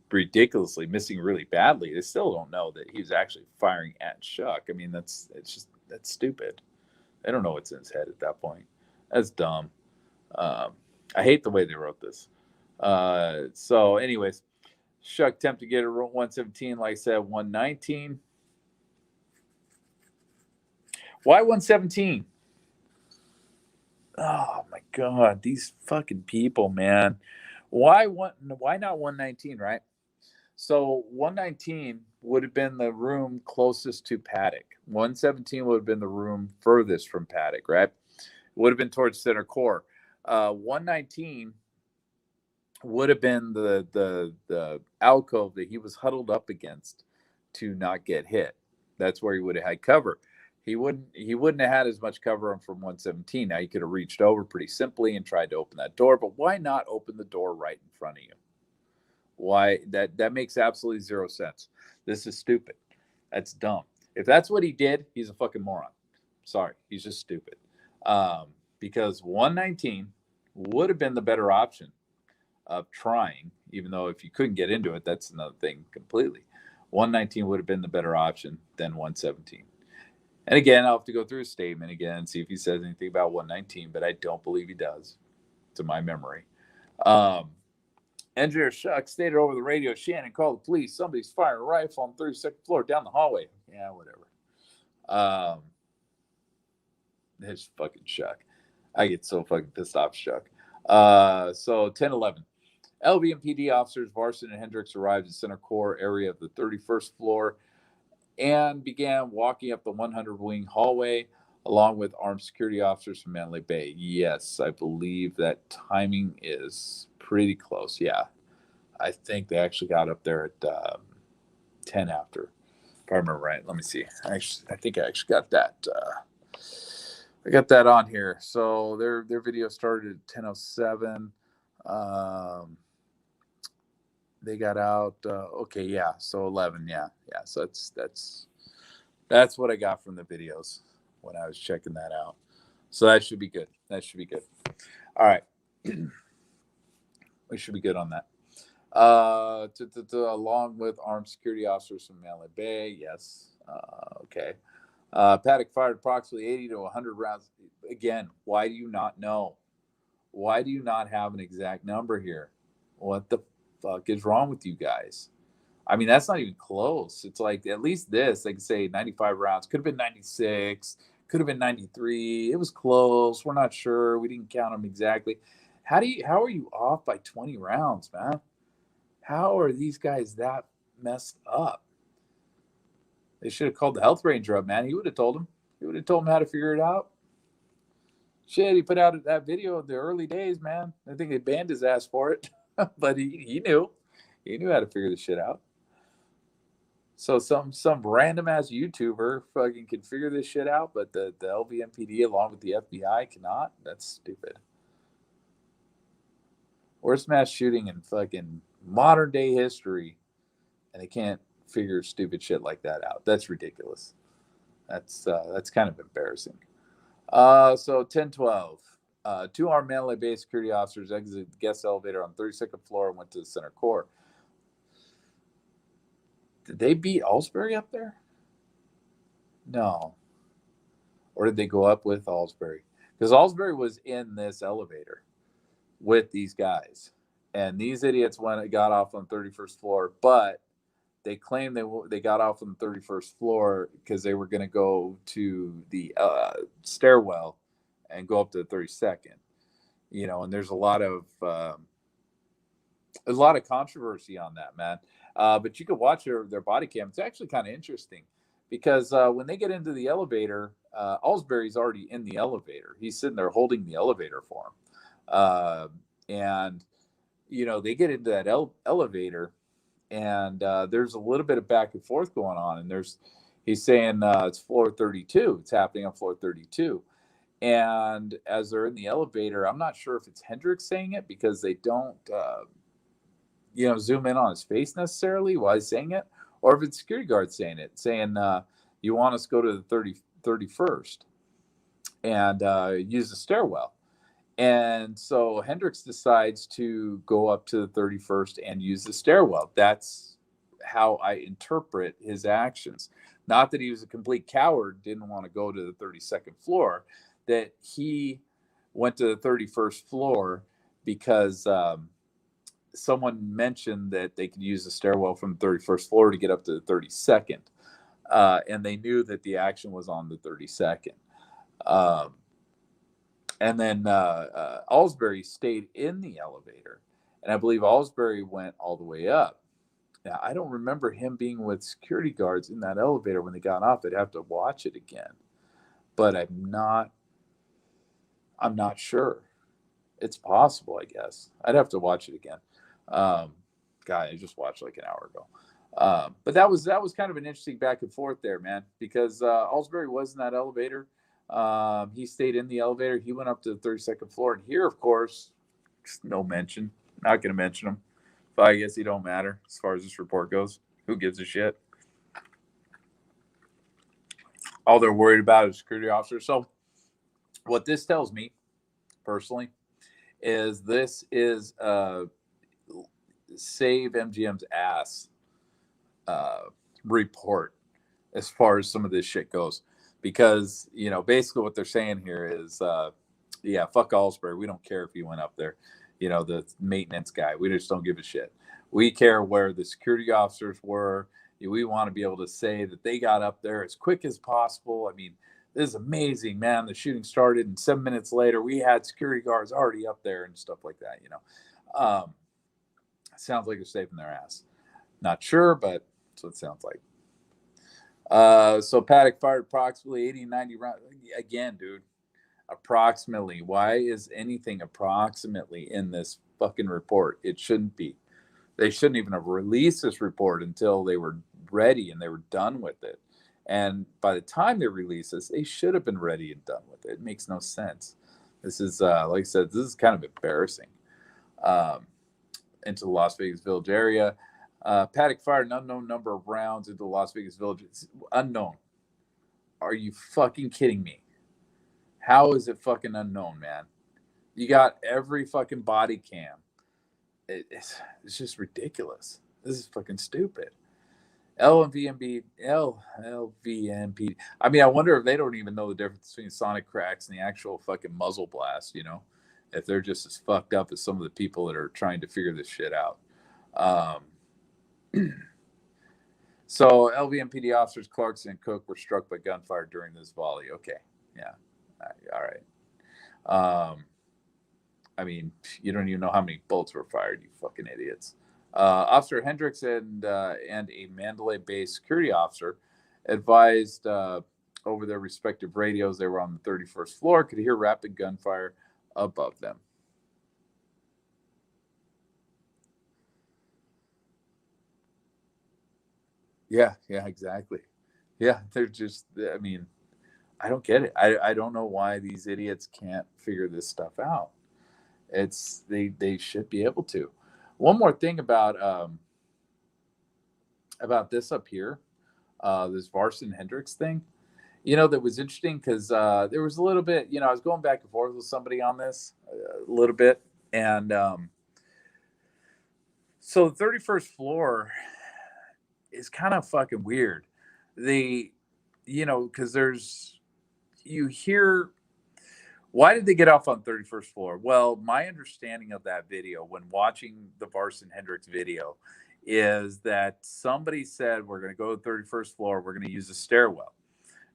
ridiculously missing really badly, they still don't know that he was actually firing at Shuck. I mean, that's stupid. They don't know what's in his head at that point. That's dumb. I hate the way they wrote this. So, anyways, Shuck attempted to get a 117, like I said, 119. Why 117? Oh my God, these fucking people, man. Why not 119, right? So 119 would have been the room closest to Paddock. 117 would have been the room furthest from Paddock, right? Would have been towards center core. 119 would have been the alcove that he was huddled up against to not get hit. That's where he would have had cover. He wouldn't have had as much cover from 117. Now he could have reached over pretty simply and tried to open that door, but why not open the door right in front of you? Why? That makes absolutely zero sense. This is stupid. That's dumb. If that's what he did, he's a fucking moron. Sorry, he's just stupid. Because 119 would have been the better option of trying, even though if you couldn't get into it, that's another thing completely. 119 would have been the better option than 117. And again, I'll have to go through his statement again and see if he says anything about 119, but I don't believe he does, to my memory. Engineer Shuck stated over the radio, Shannon called the police. Somebody's firing a rifle on the 32nd floor down the hallway. Yeah, whatever. It's fucking Shuck. I get so fucking pissed off, Shuck. So 10-11. LVMPD officers Varson and Hendricks arrived at center core area of the 31st floor and began walking up the 100 wing hallway along with armed security officers from Mandalay Bay. Yes, I believe that timing is pretty close. Yeah, I think they actually got up there at 10 after, if I remember right. Let me see. I think I actually got that. I got that on here. So their video started at 10:07. They got out. Okay, yeah. So 11. Yeah. So that's what I got from the videos when I was checking that out. So that should be good. All right. We should be good on that. Along with armed security officers from Mandalay Bay. Yes. Okay. Paddock fired approximately 80 to 100 rounds. Again, why do you not know? Why do you not have an exact number here? What the fuck is wrong with you guys? I mean, that's not even close. It's like at least this, they could say 95 rounds. Could have been 96. Could have been 93. It was close. We're not sure. We didn't count them exactly. How are you off by 20 rounds, man? How are these guys that messed up? They should have called the health ranger up, man. He would have told him. He would have told him how to figure it out. Shit, he put out that video in the early days, man. I think they banned his ass for it. But he knew. He knew how to figure this shit out. So some random ass YouTuber fucking can figure this shit out, but the LVMPD along with the FBI cannot. That's stupid. Worst mass shooting in fucking modern day history, and they can't figure stupid shit like that out. That's ridiculous. That's kind of embarrassing. So 10/12. Two armed Mandalay Bay security officers exited the guest elevator on 32nd floor and went to the center core. Did they beat Allsbury up there? No. Or did they go up with Allsbury? Because Allsbury was in this elevator with these guys. And these idiots got off on 31st floor, but they claimed they got off on the 31st floor because they were going to go to the stairwell and go up to the 32nd. You know, and there's a lot of controversy on that, man. But you could watch their body cam. It's actually kind of interesting because when they get into the elevator, Allsbury's already in the elevator. He's sitting there holding the elevator for him. And, you know, they get into that elevator, and there's a little bit of back and forth going on. And he's saying it's floor 32. It's happening on floor 32. And as they're in the elevator, I'm not sure if it's Hendricks saying it because they don't zoom in on his face necessarily while he's saying it, or if it's security guard saying it, saying, you want us to go to the 31st and use the stairwell. And so Hendricks decides to go up to the 31st and use the stairwell. That's how I interpret his actions. Not that he was a complete coward, didn't want to go to the 32nd floor, that he went to the 31st floor because someone mentioned that they could use the stairwell from the 31st floor to get up to the 32nd. And they knew that the action was on the 32nd. And then Allsbury stayed in the elevator. And I believe Allsbury went all the way up. Now, I don't remember him being with security guards in that elevator when they got off. I'd have to watch it again. But I'm not sure. It's possible, I guess. I'd have to watch it again. I just watched like an hour ago. But that was kind of an interesting back and forth there, man, because Allsbury was in that elevator. He stayed in the elevator. He went up to the 32nd floor. And here, of course, no mention. Not going to mention him. But I guess he don't matter as far as this report goes. Who gives a shit? All they're worried about is security officers. So what this tells me, personally, is this is save MGM's ass report as far as some of this shit goes. Because, basically what they're saying here is, fuck Allsbury. We don't care if he went up there. The maintenance guy. We just don't give a shit. We care where the security officers were. We want to be able to say that they got up there as quick as possible. I mean, this is amazing, man. The shooting started, and 7 minutes later, we had security guards already up there and stuff like that, Sounds like they're saving their ass. Not sure, but that's what it sounds like. So Paddock fired approximately 80 and 90 rounds. Again, dude, approximately. Why is anything approximately in this fucking report? It shouldn't be. They shouldn't even have released this report until they were ready and they were done with it. And by the time they release this, they should have been ready and done with it. It makes no sense. This is, like I said, this is kind of embarrassing. Into the Las Vegas Village area. Paddock fired an unknown number of rounds into the Las Vegas Village. It's unknown. Are you fucking kidding me? How is it fucking unknown, man? You got every fucking body cam. It's just ridiculous. This is fucking stupid. LVMP. I mean, I wonder if they don't even know the difference between sonic cracks and the actual fucking muzzle blast, if they're just as fucked up as some of the people that are trying to figure this shit out. So LVMPD officers Clarkson and Cook were struck by gunfire during this volley. Okay. Yeah. All right. I mean, you don't even know how many bullets were fired, you fucking idiots. Officer Hendricks and a Mandalay-based security officer advised over their respective radios they were on the 31st floor, could hear rapid gunfire above them. Yeah, yeah, exactly. Yeah, they're just, I mean, I don't get it. I don't know why these idiots can't figure this stuff out. It's they should be able to. One more thing about this up here, this Varson Hendricks thing. That was interesting because there was a little bit. I was going back and forth with somebody on this a little bit, and so the 31st floor is kind of fucking weird. The, because you hear, why did they get off on 31st floor? Well, my understanding of that video when watching the Varson Hendricks video is that somebody said, we're going to go to the 31st floor, we're going to use a stairwell,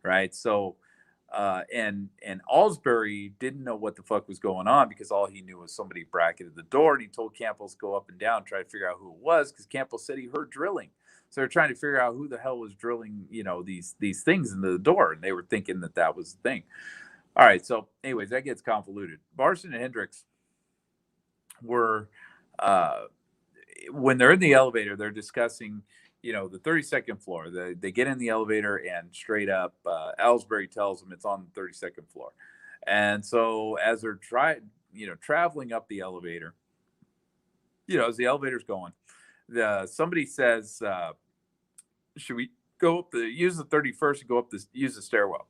right? So, and Alsbury didn't know what the fuck was going on because all he knew was somebody bracketed the door, and he told Campbell to go up and down, try to figure out who it was, because Campbell said he heard drilling. So they're trying to figure out who the hell was drilling, these things into the door, and they were thinking that that was the thing. All right, so anyways, that gets convoluted. Barson and Hendricks were uh, when they're in the elevator, they're discussing, the 32nd floor. They get in the elevator and straight up, Ellsbury tells them it's on the 32nd floor. And so as they're traveling up the elevator, as the elevator's going, somebody says, should we use the 31st and go up this, use the stairwell?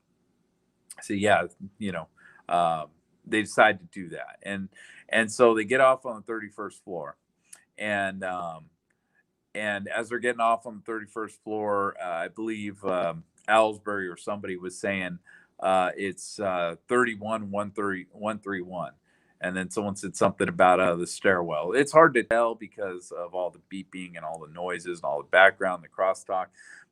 So yeah, you know, um, they decide to do that. And so they get off on the 31st floor. And and as they're getting off on the 31st floor, I believe Ellsbury or somebody was saying it's 31-131. And then someone said something about the stairwell. It's hard to tell because of all the beeping and all the noises and all the background, the crosstalk.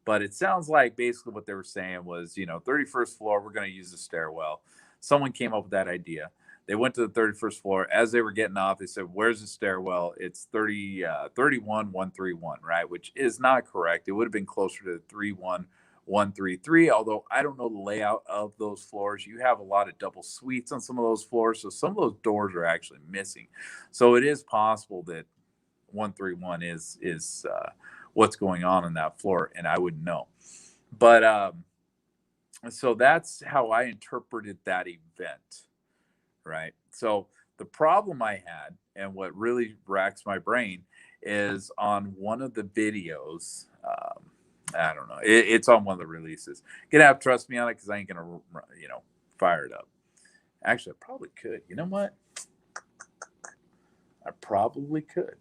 But it sounds like basically what they were saying was, 31st floor, we're going to use the stairwell. Someone came up with that idea. They went to the 31st floor. As they were getting off, they said, where's the stairwell? It's 31-131, right? Which is not correct. It would have been closer to 31-133, although I don't know the layout of those floors. You have a lot of double suites on some of those floors, so some of those doors are actually missing. So it is possible that 131 is what's going on that floor, and I wouldn't know. But so that's how I interpreted that event, right? So the problem I had, and what really racks my brain, is on one of the videos. I don't know. It's on one of the releases. Gonna have to trust me on it because I ain't gonna, fire it up. Actually, I probably could. You know what? I probably could.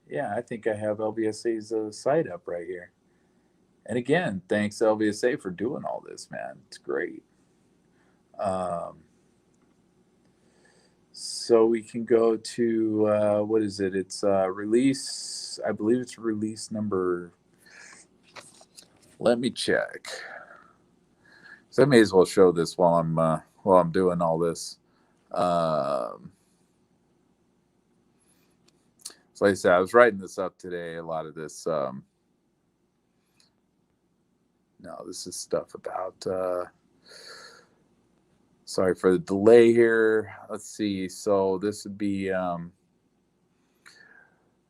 Yeah, I think I have LVSA's site up right here. And again, thanks LVSA for doing all this, man. It's great. So we can go to what is it? It's release. I believe it's release number. Let me check. So I may as well show this while I'm doing all this. So like I said, I was writing this up today. A lot of this. No, this is stuff about. Sorry for the delay here. Let's see. So this would be.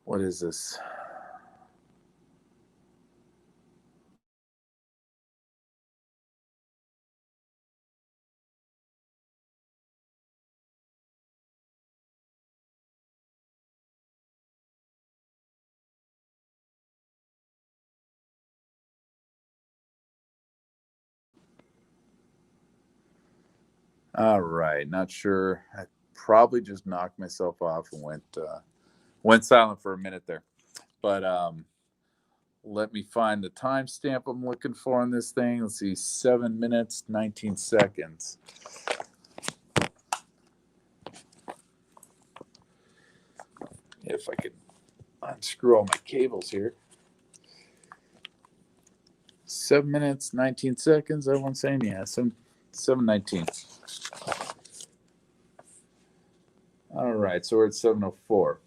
What is this? All right, not sure. I probably just knocked myself off and went silent for a minute there. But let me find the timestamp I'm looking for on this thing. Let's see, 7 minutes 19 seconds. If I could unscrew all my cables here. 7 minutes 19 seconds. I want saying, yeah, 7:19. All right, so we're at 7:04.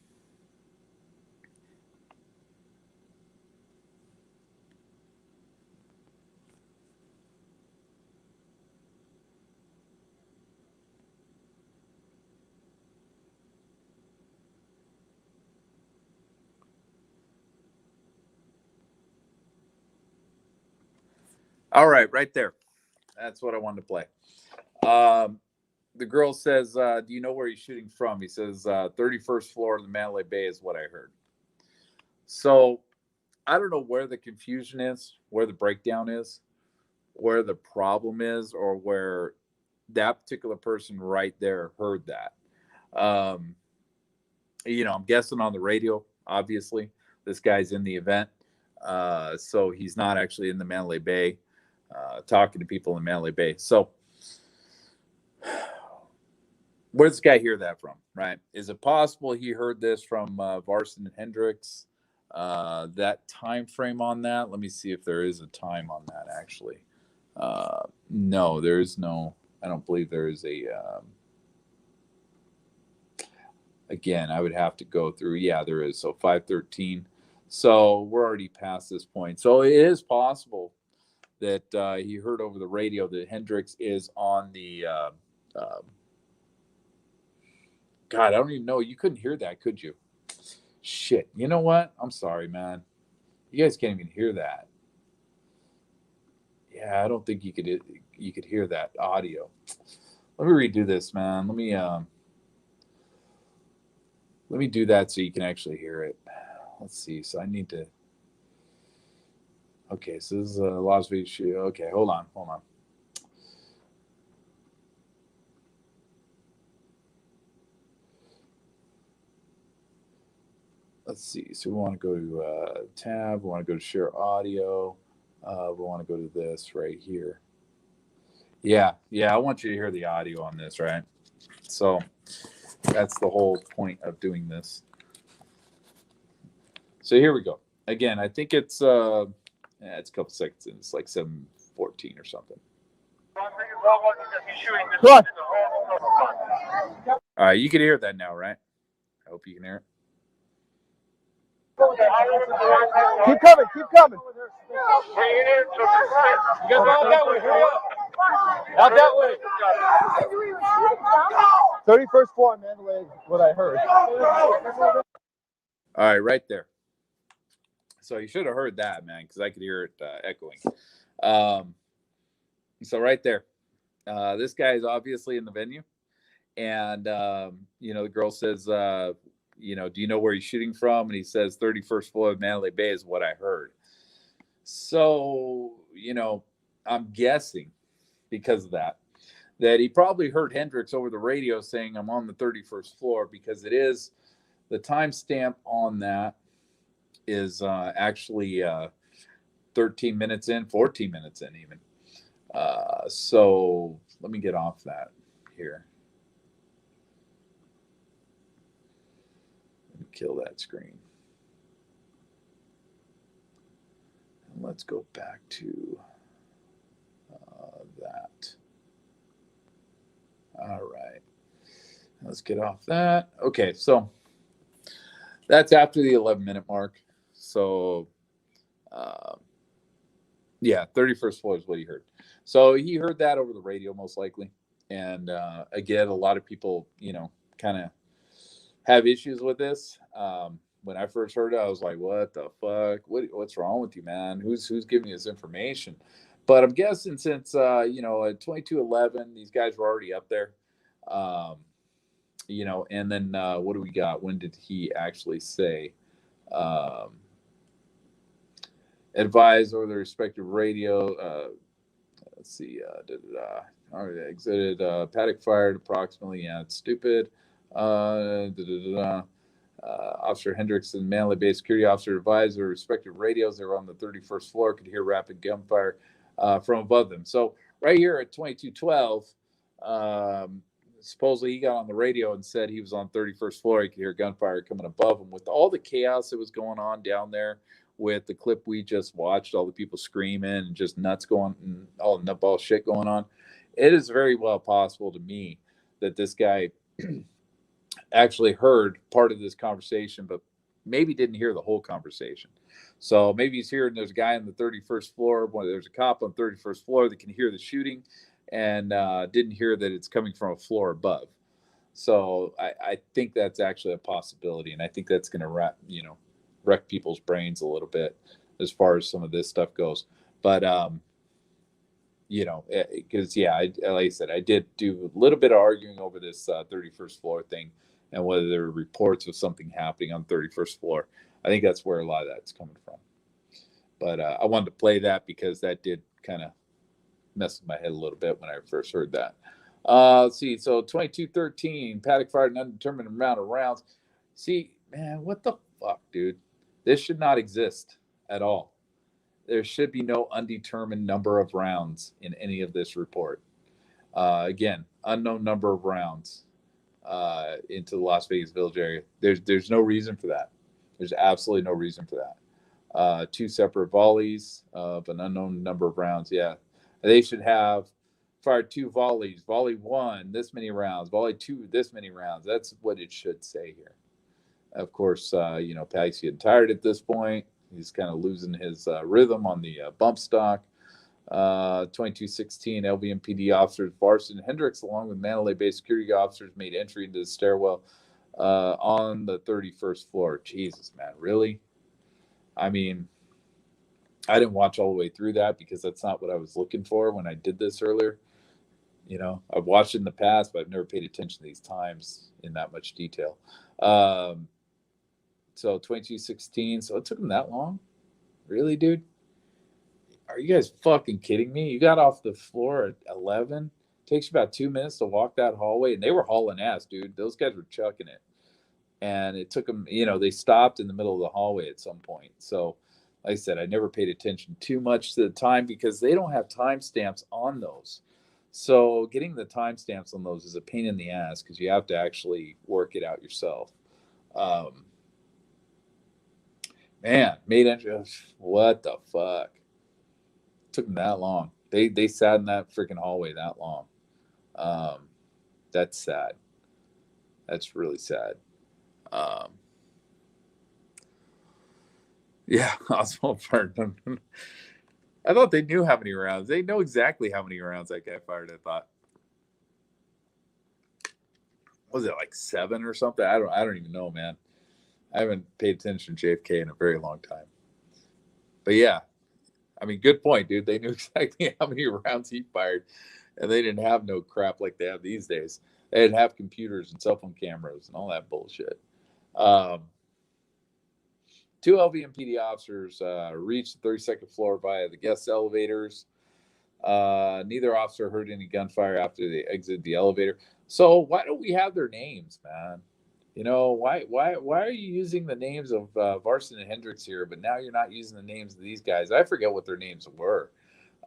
All right, right there. That's what I wanted to play. The girl says, do you know where he's shooting from? He says, 31st floor of the Mandalay Bay is what I heard. So I don't know where the confusion is, where the breakdown is, where the problem is, or where that particular person right there heard that. I'm guessing on the radio, obviously. This guy's in the event. So he's not actually in the Mandalay Bay talking to people in the Mandalay Bay. So where does this guy hear that from, right? Is it possible he heard this from Varson and Hendricks? That time frame on that? Let me see if there is a time on that, actually. No, there is no. I don't believe there is a. Again, I would have to go through. Yeah, there is. So 5:13. So we're already past this point. So it is possible that he heard over the radio that Hendricks is on the. God, I don't even know. You couldn't hear that, could you? Shit. You know what? I'm sorry, man. You guys can't even hear that. Yeah, I don't think you could hear that audio. Let me redo this, man. Let me do that so you can actually hear it. Let's see. So I need to. Okay, so this is a Las Vegas shoot. Okay, hold on. Let's see. So we want to go to tab. We want to go to share audio. We want to go to this right here. Yeah. I want you to hear the audio on this, right? So that's the whole point of doing this. So here we go. Again, I think it's a couple seconds in. It's like 7:14 or something. All right, you can hear that now, right? I hope you can hear it. Keep coming. You guys out that way. Hurry up. Out that way. 31st floor, Mandalay, what I heard. All right, right there. So you should have heard that, man, because I could hear it echoing. So right there, this guy is obviously in the venue, and the girl says, do you know where he's shooting from? And he says 31st floor of Mandalay Bay is what I heard. So I'm guessing because of that he probably heard Hendricks over the radio saying I'm on the 31st floor, because it is the timestamp on that is actually 13 minutes in, 14 minutes in even. So let me get off that here. Let me kill that screen. And let's go back to that. All right. Let's get off that. Okay, so that's after the 11-minute mark. So, 31st floor is what he heard. So he heard that over the radio, most likely. And again, a lot of people, kind of have issues with this. When I first heard it, I was like, "What the fuck? What's wrong with you, man? Who's giving you this information?" But I'm guessing since at 22:11, these guys were already up there. And then what do we got? When did he actually say? Advise over the respective radio. Let's see. All right, exited. Paddock fired approximately. Yeah, it's stupid. Officer Hendricks and Mandalay Bay security officer advised their respective radios. They were on the 31st floor. Could hear rapid gunfire from above them. So right here at 22:12. Supposedly he got on the radio and said he was on 31st floor. He could hear gunfire coming above him. With all the chaos that was going on down there, with the clip we just watched, all the people screaming and just nuts going, and all nutball shit going on, it is very well possible to me that this guy actually heard part of this conversation, but maybe didn't hear the whole conversation. So maybe he's hearing there's a guy on the 31st floor. There's a cop on the 31st floor that can hear the shooting, and didn't hear that it's coming from a floor above. So I think that's actually a possibility, and I think that's going to wreck people's brains a little bit as far as some of this stuff goes. But because like I said, I did do a little bit of arguing over this 31st floor thing and whether there were reports of something happening on 31st floor. I think that's where a lot of that's coming from. But I wanted to play that because that did kind of mess with my head a little bit when I first heard that. Let's see. So 22-13, Paddock fired an undetermined amount of rounds. See, man, what the fuck, dude? This should not exist at all. There should be no undetermined number of rounds in any of this report. Again, unknown number of rounds into the Las Vegas Village area. There's no reason for that. There's absolutely no reason for that. 2 separate volleys of an unknown number of rounds. Yeah, they should have fired 2 volleys. Volley 1, this many rounds. Volley 2, this many rounds. That's what it should say here. Of course, Paddock's getting tired at this point. He's kind of losing his rhythm on the bump stock. 22-16, LVMPD officers Varston and Hendricks, along with Mandalay-based security officers, made entry into the stairwell on the 31st floor. Jesus, man, really? I mean, I didn't watch all the way through that because that's not what I was looking for when I did this earlier. I've watched it in the past, but I've never paid attention to these times in that much detail. So 22-16. So it took them that long? Really, dude? Are you guys fucking kidding me? You got off the floor at 11. Takes you about 2 minutes to walk that hallway, and they were hauling ass, dude. Those guys were chucking it. And it took them, they stopped in the middle of the hallway at some point. So, like I said, I never paid attention too much to the time because they don't have timestamps on those. So getting the timestamps on those is a pain in the ass because you have to actually work it out yourself. Man, made entry. What the fuck? Took them that long. They sat in that freaking hallway that long. That's sad. That's really sad. Yeah, Oswald fired. I thought they knew how many rounds. They know exactly how many rounds that guy fired. I thought. Was it like 7 or something? I don't even know, man. I haven't paid attention to JFK in a very long time. But yeah, I mean, good point, dude. They knew exactly how many rounds he fired, and they didn't have no crap like they have these days. They didn't have computers and cell phone cameras and all that bullshit. 2 LVMPD officers reached the 32nd floor via the guest elevators. Neither officer heard any gunfire after they exited the elevator. So why don't we have their names, man? Why are you using the names of Varston and Hendricks here, but now you're not using the names of these guys? I forget what their names were.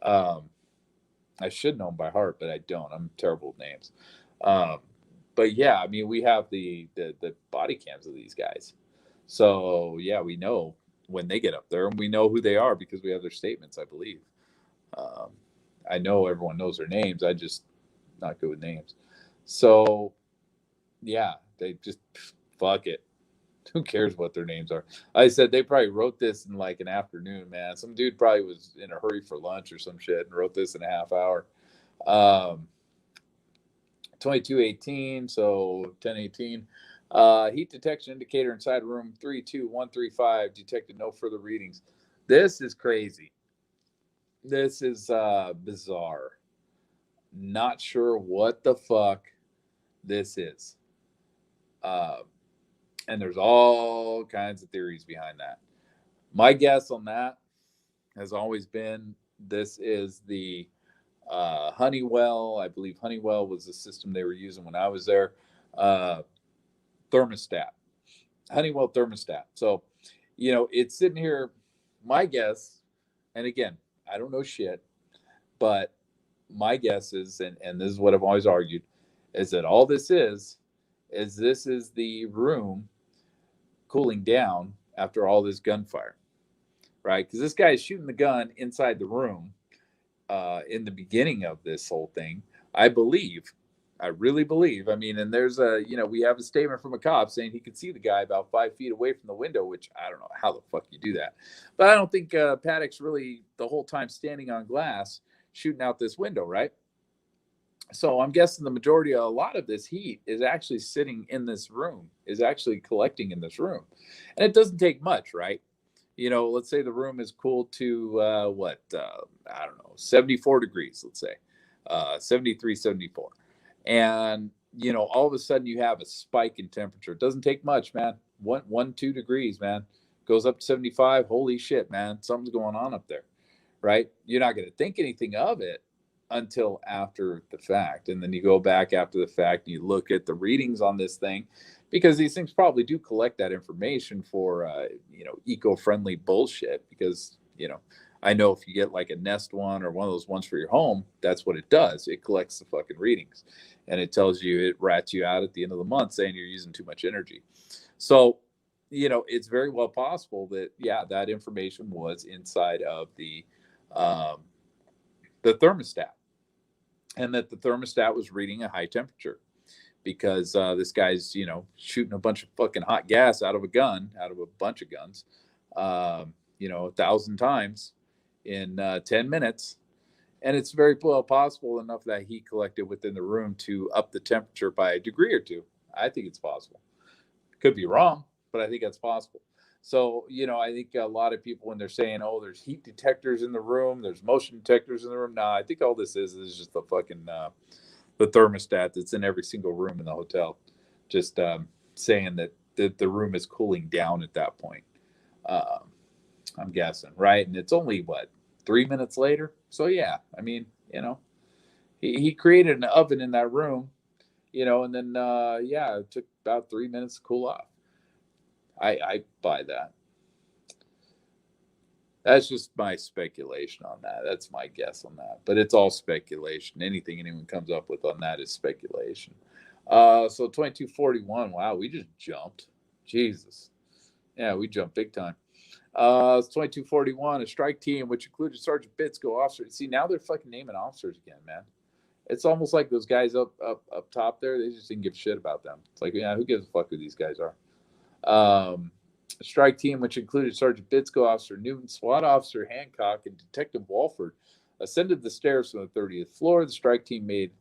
I should know them by heart, but I don't. I'm terrible with names. But yeah, I mean, we have the body cams of these guys. So yeah, we know when they get up there, and we know who they are because we have their statements, I believe. I know everyone knows their names. I just not good with names. So yeah, they just fuck it. Who cares what their names are? I said they probably wrote this in like an afternoon, man. Some dude probably was in a hurry for lunch or some shit and wrote this in a half hour. 22-18, so 10-18. Heat detection indicator inside room 32135 detected no further readings. This is crazy. This is bizarre. Not sure what the fuck this is. And there's all kinds of theories behind that. My guess on that has always been this is the Honeywell. I believe Honeywell was the system they were using when I was there. Thermostat. Honeywell thermostat. So, it's sitting here. My guess, and again, I don't know shit, but my guess is, and this is what I've always argued, is that all this is this is the room cooling down after all this gunfire, right? Because this guy is shooting the gun inside the room in the beginning of this whole thing. I really believe. I mean, and there's we have a statement from a cop saying he could see the guy about 5 feet away from the window, which I don't know how the fuck you do that. But I don't think Paddock's really the whole time standing on glass shooting out this window, right? So I'm guessing the majority of a lot of this heat is actually sitting in this room, is actually collecting in this room. And it doesn't take much, right? let's say the room is cooled to I don't know, 74 degrees, let's say, 73, 74. And, all of a sudden you have a spike in temperature. It doesn't take much, man. 2 degrees, man. Goes up to 75. Holy shit, man. Something's going on up there, right? You're not going to think anything of it until after the fact. And then you go back after the fact and you look at the readings on this thing, because these things probably do collect that information for, eco-friendly bullshit. Because, I know if you get like a Nest one or one of those ones for your home, that's what it does. It collects the fucking readings and it tells you, it rats you out at the end of the month saying you're using too much energy. So, it's very well possible that, yeah, that information was inside of the thermostat, and that the thermostat was reading a high temperature because this guy's, shooting a bunch of fucking hot gas out of a bunch of guns, 1,000 times in 10 minutes. And it's very well possible enough that he collected within the room to up the temperature by a degree or two. I think it's possible. Could be wrong, but I think that's possible. So, I think a lot of people, when they're saying, oh, there's heat detectors in the room, there's motion detectors in the room. Nah, I think all this is just the fucking, the thermostat that's in every single room in the hotel. Just saying that the room is cooling down at that point. I'm guessing, right? And it's only, 3 minutes later? So, yeah, I mean, he created an oven in that room, and then, it took about 3 minutes to cool off. I buy that. That's just my speculation on that. That's my guess on that. But it's all speculation. Anything anyone comes up with on that is speculation. So 2241. Wow, we just jumped. Jesus. Yeah, we jumped big time. 2241, a strike team, which included Sergeant Bitsko, officer. See, now they're fucking naming officers again, man. It's almost like those guys up top there, they just didn't give a shit about them. It's like, yeah, who gives a fuck who these guys are? A strike team, which included Sergeant Bitsko, Officer Newton, SWAT Officer Hancock, and Detective Walford, ascended the stairs from the 30th floor. The strike team made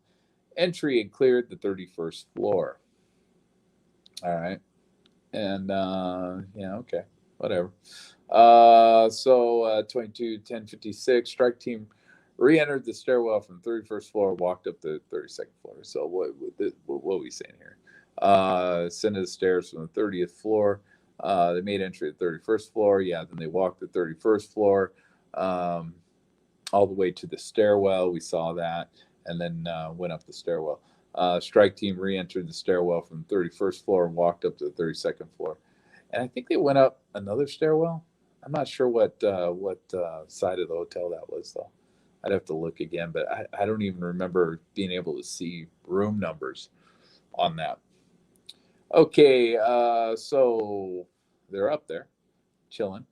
entry and cleared the 31st floor. All right. And, okay, whatever. So 22-10-56, strike team re-entered the stairwell from the 31st floor, walked up the 32nd floor. So what are we saying here? Ascended the stairs from the 30th floor. They made entry at the 31st floor. Yeah, then they walked the 31st floor all the way to the stairwell. We saw that, and then went up the stairwell. Strike team re-entered the stairwell from the 31st floor and walked up to the 32nd floor. And I think they went up another stairwell. I'm not sure what side of the hotel that was, though. I'd have to look again, but I don't even remember being able to see room numbers on that. Okay, so they're up there, chilling.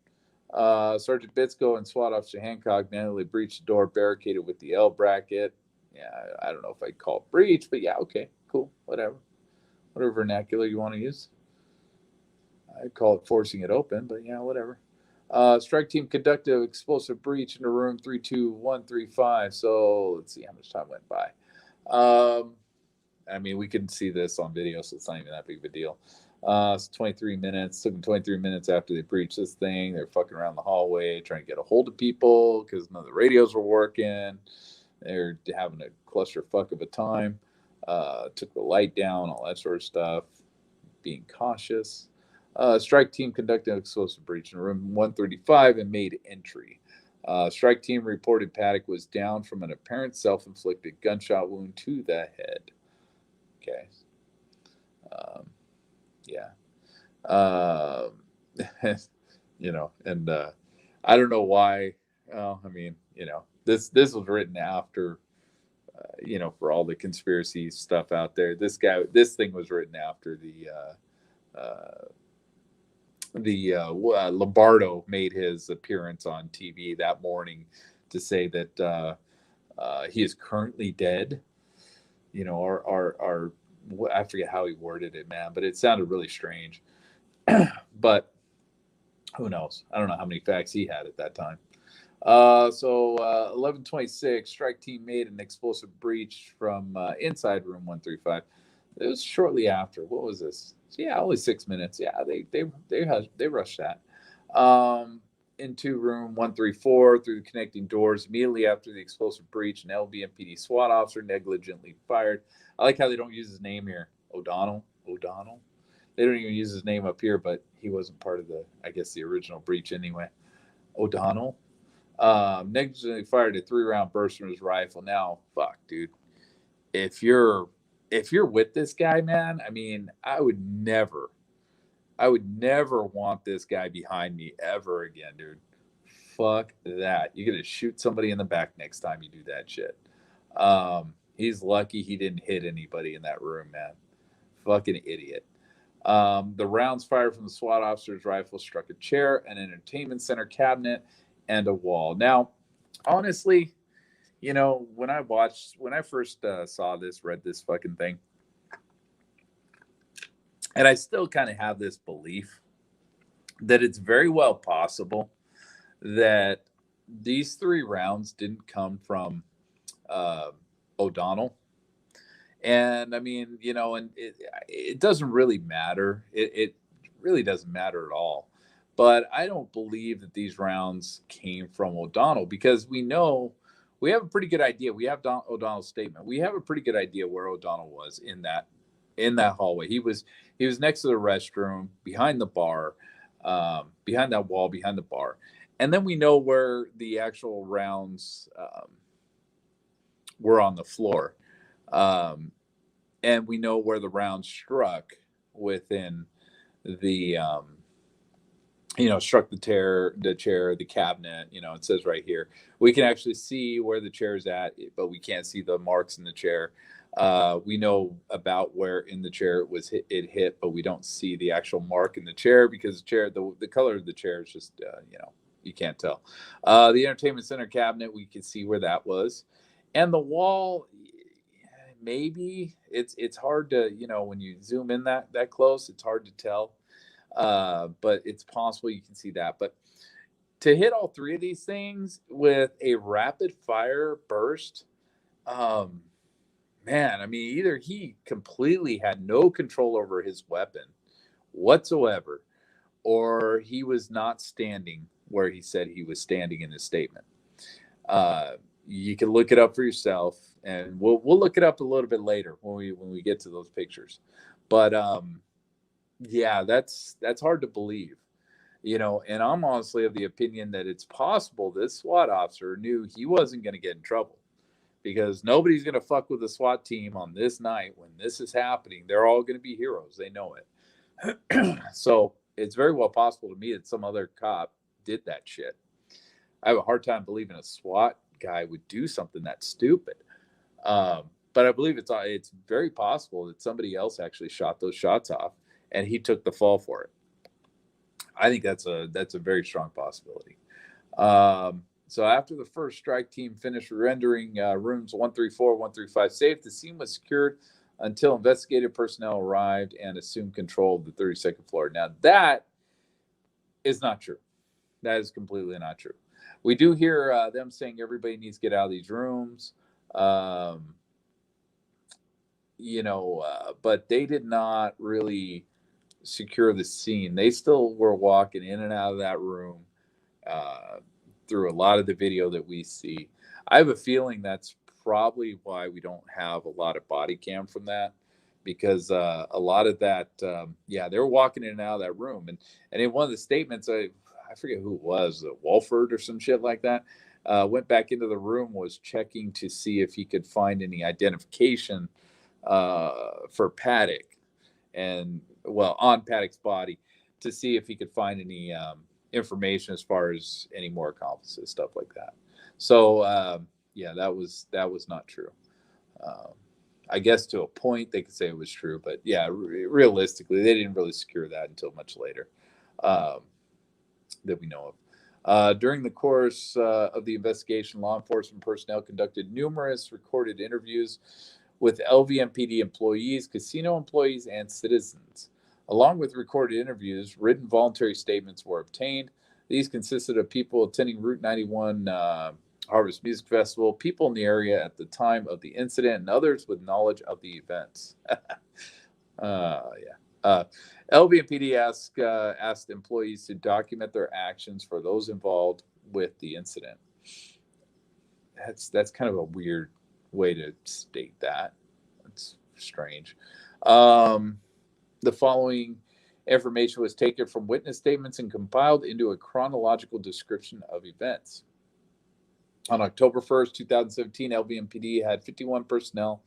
Sergeant Bitsko and SWAT Officer Hancock manually breached the door, barricaded with the L bracket. Yeah, I don't know if I'd call it breach, but yeah, okay, cool, whatever vernacular you want to use. I'd call it forcing it open, but yeah, whatever. Strike team conducted an explosive breach into room 32135. So let's see how much time went by. I mean, we can see this on video, so it's not even that big of a deal. It's 23 minutes. Took them 23 minutes after they breached this thing. They're fucking around the hallway trying to get a hold of people because none of the radios were working. They're having a clusterfuck of a time. Took the light down, all that sort of stuff. Being cautious. Strike team conducted an explosive breach in room 135 and made entry. Strike team reported Paddock was down from an apparent self-inflicted gunshot wound to the head. Okay. Yeah. And I don't know why. Well, I mean, this was written after, for all the conspiracy stuff out there. This thing was written after Lombardo made his appearance on TV that morning to say that he is currently dead. Or I forget how he worded it, man, but it sounded really strange. But who knows? I don't know how many facts he had at that time. So 11:26, strike team made an explosive breach from inside room 135. It was shortly after. What was this? Yeah, only 6 minutes. Yeah, they rushed that. into room 134 through the connecting doors. Immediately after the explosive breach, an LVMPD SWAT officer negligently fired. I like how they don't use his name here. O'Donnell. They don't even use his name up here, but he wasn't part of the original breach anyway. O'Donnell. Negligently fired a 3-round burst from his rifle. Now, fuck, dude. If you're with this guy, man, I mean, I would never want this guy behind me ever again, dude. Fuck that. You're gonna shoot somebody in the back next time you do that shit. He's lucky he didn't hit anybody in that room, man. Fucking idiot. The rounds fired from the SWAT officer's rifle struck a chair, an entertainment center cabinet, and a wall. Now, honestly, you know, when I first read this fucking thing, and I still kind of have this belief that it's very well possible that these 3 rounds didn't come from O'Donnell. And I mean, you know, and it doesn't really matter. It really doesn't matter at all. But I don't believe that these rounds came from O'Donnell, because we have a pretty good idea. We have O'Donnell's statement. We have a pretty good idea where O'Donnell was in that hallway. He was next to the restroom, behind the bar, behind that wall, behind the bar. And then we know where the actual rounds were on the floor. And we know where the round struck within the, struck the chair, the cabinet. You know, it says right here, we can actually see where the chair is at, but we can't see the marks in the chair. We know about where in the chair it hit, but we don't see the actual mark in the chair, because the color of the chair is just, you can't tell. The entertainment center cabinet, we can see where that was. And the wall, maybe it's hard to, when you zoom in that close, it's hard to tell. But it's possible you can see that. But to hit all 3 of these things with a rapid fire burst, man, I mean, either he completely had no control over his weapon whatsoever, or he was not standing where he said he was standing in his statement. You can look it up for yourself, and we'll look it up a little bit later when we get to those pictures. But yeah, that's hard to believe, and I'm honestly of the opinion that it's possible this SWAT officer knew he wasn't going to get in trouble, because nobody's going to fuck with the SWAT team on this night when this is happening. They're all going to be heroes. They know it. So it's very well possible to me that some other cop did that shit. I have a hard time believing a SWAT guy would do something that stupid. But I believe it's very possible that somebody else actually shot those shots off, and he took the fall for it. I think that's a very strong possibility. So after the first strike team finished rendering rooms 134, 135 safe, the scene was secured until investigative personnel arrived and assumed control of the 32nd floor. Now, that is not true. That is completely not true. We do hear them saying everybody needs to get out of these rooms, but they did not really secure the scene. They still were walking in and out of that room through a lot of the video that we see. I have a feeling that's probably why we don't have a lot of body cam from that, because a lot of that, they were walking in and out of that room. And in one of the statements, I forget who it was, Walford or some shit like that, went back into the room, was checking to see if he could find any identification for Paddock, and on Paddock's body, to see if he could find any information as far as any more accomplices, stuff like that. So that was not true. I guess to a point they could say it was true, but realistically they didn't really secure that until much later, that we know of. During the course of the investigation, law enforcement personnel conducted numerous recorded interviews with LVMPD employees, casino employees, and citizens. Along with recorded interviews, written voluntary statements were obtained. These consisted of people attending Route 91 Harvest Music Festival, people in the area at the time of the incident, and others with knowledge of the events. LVMPD asked employees to document their actions for those involved with the incident. That's kind of a weird way to state that. That's strange. The following information was taken from witness statements and compiled into a chronological description of events. On October 1st, 2017, LVMPD had 51 personnel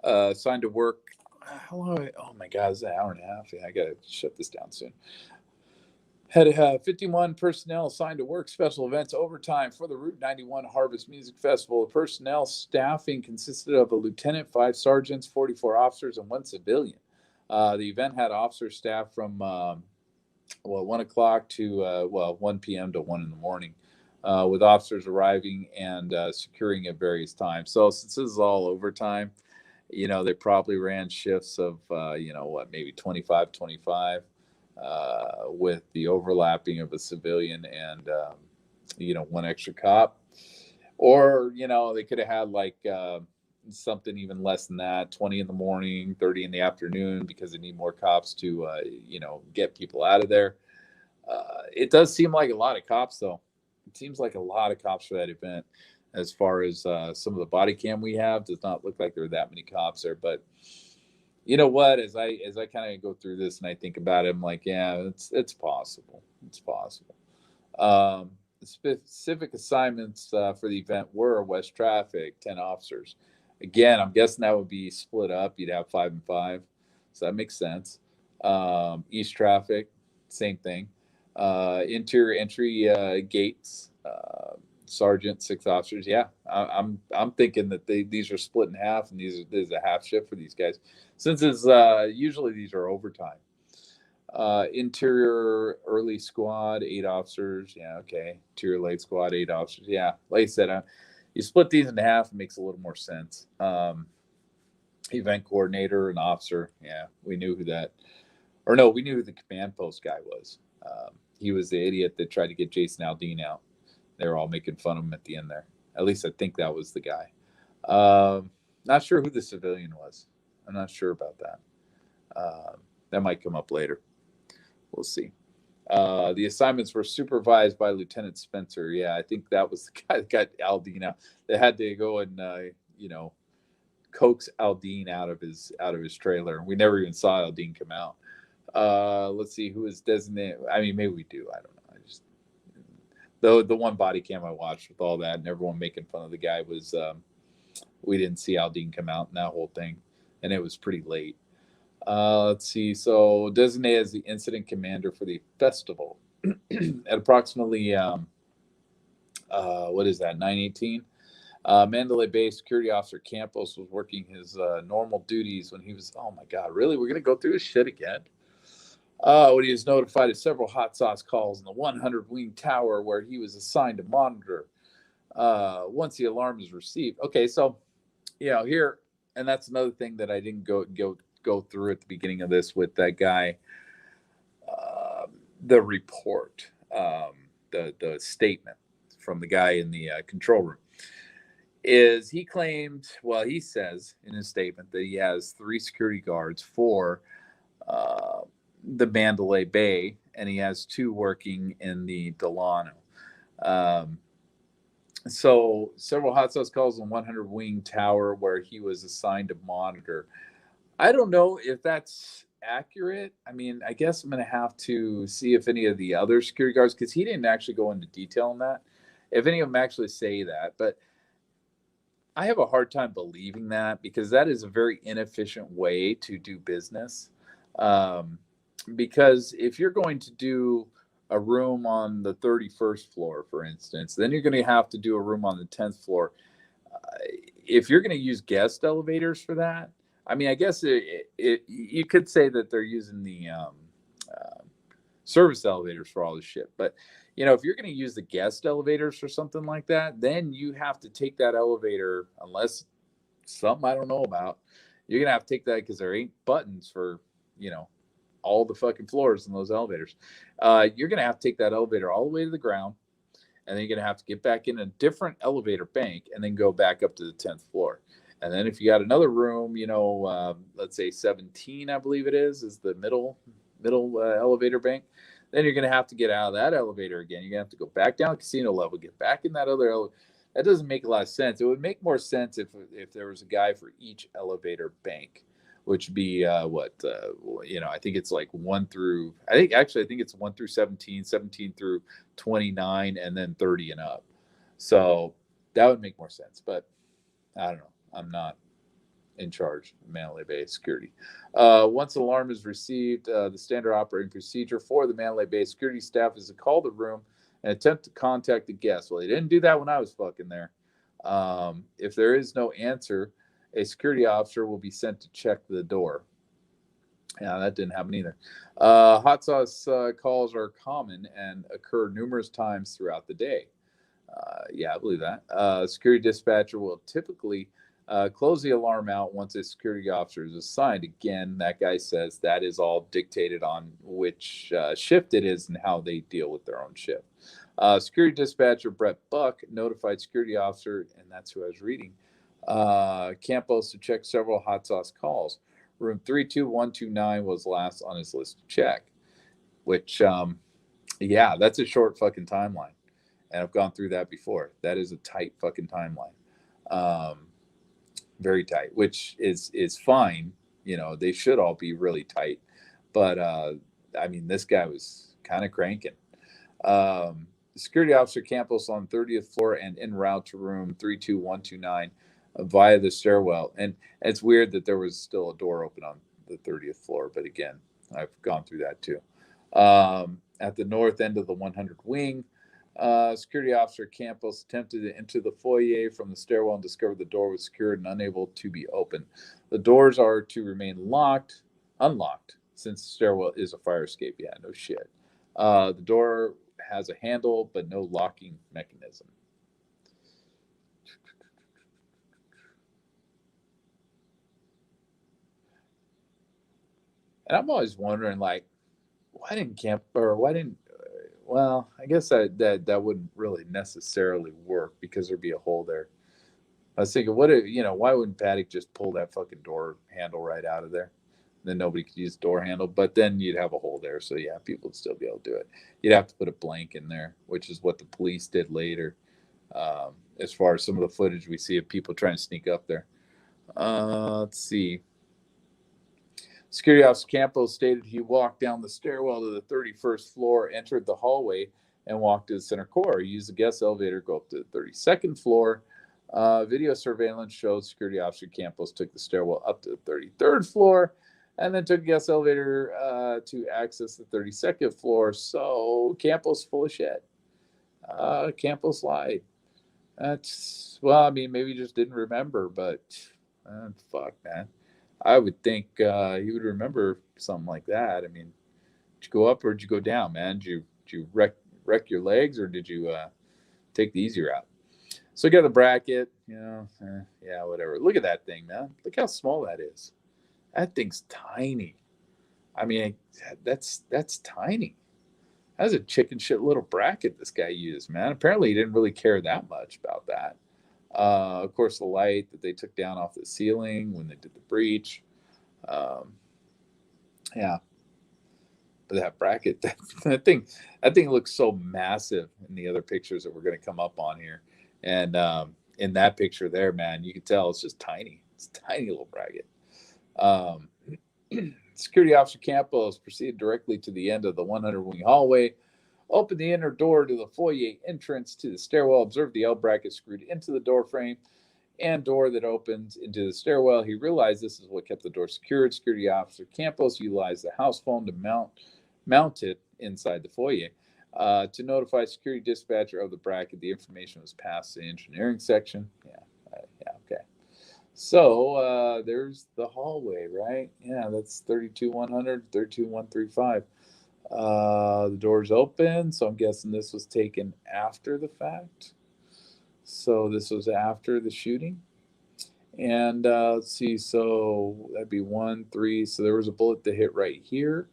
assigned to work. How long? Oh my God, it's an hour and a half. Yeah, I got to shut this down soon. Had 51 personnel assigned to work special events overtime for the Route 91 Harvest Music Festival. The personnel staffing consisted of a lieutenant, 5 sergeants, 44 officers, and 1 civilian. The event had officer staff from 1 o'clock to 1 p.m. to 1 in the morning, with officers arriving and securing at various times. So since this is all overtime, they probably ran shifts of maybe 25 with the overlapping of a civilian and 1 extra cop, or they could have had like something even less than that, 20 in the morning, 30 in the afternoon, because they need more cops to get people out of there. It does seem like a lot of cops, though. It seems like a lot of cops for that event. As far as some of the body cam we have, does not look like there are that many cops there. But you know what? As I kind of go through this and I think about it, I'm like, yeah, it's possible. It's possible. The specific assignments for the event were West Traffic, 10 officers. Again, I'm guessing that would be split up. You'd have 5 and 5, so that makes sense. East Traffic, same thing. Interior entry gates, sergeant, 6 officers. Yeah, I'm thinking that these are split in half, and there's a half shift for these guys, since it's usually these are overtime. Interior early squad, 8 officers. Yeah, okay. Interior late squad, 8 officers. Yeah, like I said, you split these in half, it makes a little more sense. Event coordinator, an officer. Yeah, we knew who the command post guy was. He was the idiot that tried to get Jason Aldean out. They were all making fun of him at the end there. At least I think that was the guy. Not sure who the civilian was. I'm not sure about that. That might come up later. We'll see. The assignments were supervised by Lieutenant Spencer. Yeah, I think that was the guy that got Aldean out. They had to go and coax Aldean out of his trailer. We never even saw Aldean come out. Let's see who is designated. I mean, maybe we do. I don't know. I just the one body cam I watched with all that and everyone making fun of the guy was we didn't see Aldean come out in that whole thing, and it was pretty late. Let's see. So designated as the incident commander for the festival at approximately what is that, 9:18? Mandalay Bay security officer Campos was working his normal duties when he was, oh my God, really? We're going to go through his shit again? When he was notified of several hot sauce calls in the 100 wing tower where he was assigned to monitor once the alarm was received. Okay, so, here, and that's another thing that I didn't go through at the beginning of this with that guy, the report, the statement from the guy in the control room. Is he claimed, well, he says in his statement that he has 3 security guards for the Mandalay Bay, and he has 2 working in the Delano. So several hot sauce calls on 100 wing tower where he was assigned to monitor. I don't know if that's accurate. I mean, I guess I'm going to have to see if any of the other security guards, because he didn't actually go into detail on that, if any of them actually say that. But I have a hard time believing that, because that is a very inefficient way to do business. Because if you're going to do a room on the 31st floor, for instance, then you're going to have to do a room on the 10th floor. If you're going to use guest elevators for that, I mean, I guess you could say that they're using the service elevators for all this shit. But, if you're going to use the guest elevators for something like that, then you have to take that elevator, unless something I don't know about, you're going to have to take that, because there ain't buttons for, all the fucking floors in those elevators. You're going to have to take that elevator all the way to the ground, and then you're going to have to get back in a different elevator bank and then go back up to the 10th floor. And then if you got another room, let's say 17, I believe it is the middle elevator bank, then you're going to have to get out of that elevator again. You're going to have to go back down casino level, get back in that other elevator. That doesn't make a lot of sense. It would make more sense if there was a guy for each elevator bank, which would be I think it's like 1 through, I think it's 1 through 17, 17 through 29, and then 30 and up. So that would make more sense, but I don't know. I'm not in charge of Mandalay Bay security. Once an alarm is received, the standard operating procedure for the Mandalay Bay security staff is to call the room and attempt to contact the guest. Well, they didn't do that when I was fucking there. If there is no answer, a security officer will be sent to check the door. Yeah, that didn't happen either. Hot sauce calls are common and occur numerous times throughout the day. Yeah, I believe that. Security dispatcher will typically close the alarm out once a security officer is assigned. Again, that guy says that is all dictated on which shift it is and how they deal with their own shift. Security dispatcher Brett Buck notified security officer, and that's who I was reading, Campos to check several hot sauce calls. Room 32129 was last on his list to check, which, yeah, that's a short fucking timeline. And I've gone through that before. That is a tight fucking timeline. Very tight, which is fine. You know, they should all be really tight. But, I mean, this guy was kind of cranking. Security officer Campos on 30th floor and en route to room 32129 via the stairwell. And it's weird that there was still a door open on the 30th floor. But again, I've gone through that too. At the north end of the 100 wing, security officer Campos attempted to enter the foyer from the stairwell and discovered the door was secured and unable to be opened. The doors are to remain unlocked, since the stairwell is a fire escape. Yeah, no shit. The door has a handle, but no locking mechanism. And I'm always wondering, like, why didn't well, I guess that wouldn't really necessarily work because there'd be a hole there. I was thinking, why wouldn't Paddock just pull that fucking door handle right out of there? Then nobody could use the door handle, but then you'd have a hole there. So yeah, people would still be able to do it. You'd have to put a blank in there, which is what the police did later. As far as some of the footage we see of people trying to sneak up there. Let's see. Security officer Campos stated he walked down the stairwell to the 31st floor, entered the hallway, and walked to the center core. He used the guest elevator to go up to the 32nd floor. Video surveillance shows security officer Campos took the stairwell up to the 33rd floor and then took a guest elevator to access the 32nd floor. So Campos full of shit. Campos lied. Maybe he just didn't remember, but fuck, man. I would think he would remember something like that. I mean, did you go up or did you go down, man? Did you wreck your legs or did you take the easy route? So get the bracket, yeah, whatever. Look at that thing, man. Look how small that is. That thing's tiny. I mean, that's tiny. That's a chicken shit little bracket this guy used, man. Apparently he didn't really care that much about that. Of course, the light that they took down off the ceiling when they did the breach. Yeah. But that bracket, that thing looks so massive in the other pictures that we're going to come up on here. And in that picture there, man, you can tell it's just tiny. It's a tiny little bracket. Security officer Campos proceeded directly to the end of the 100 wing hallway, opened the inner door to the foyer entrance to the stairwell, observed the L bracket screwed into the door frame and door that opens into the stairwell. He realized this is what kept the door secured. Security officer Campos utilized the house phone to mount it inside the foyer. To notify security dispatcher of the bracket, the information was passed to the engineering section. Okay. So there's the hallway, right? Yeah, that's 32100, 32135. The door's open, so I'm guessing this was taken after the fact. So this was after the shooting. And let's see, so that'd be 1, 3. So there was a bullet that hit right here.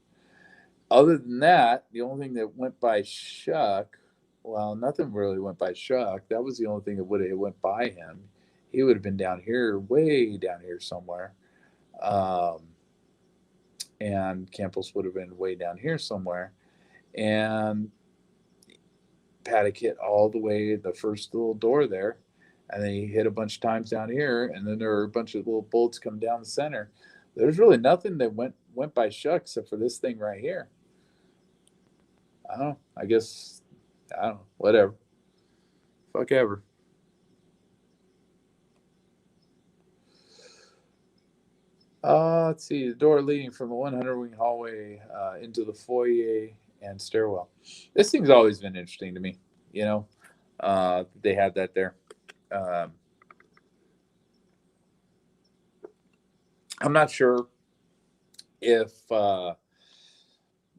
Other than that, the only thing that went by Shuck, well, nothing really went by Shuck. That was the only thing that would have went by him. He would have been down here, way down here somewhere. and Campos would have been way down here somewhere. And Paddock hit all the way the first little door there, and then he hit a bunch of times down here, and then there were a bunch of little bullets come down the center. There's really nothing that went by shuck except for this thing right here. I don't know. I guess I don't know. Whatever. Fuck ever. Let's see. The door leading from the 100 wing hallway into the foyer and stairwell. This thing's always been interesting to me. You know, they had that there. I'm not sure if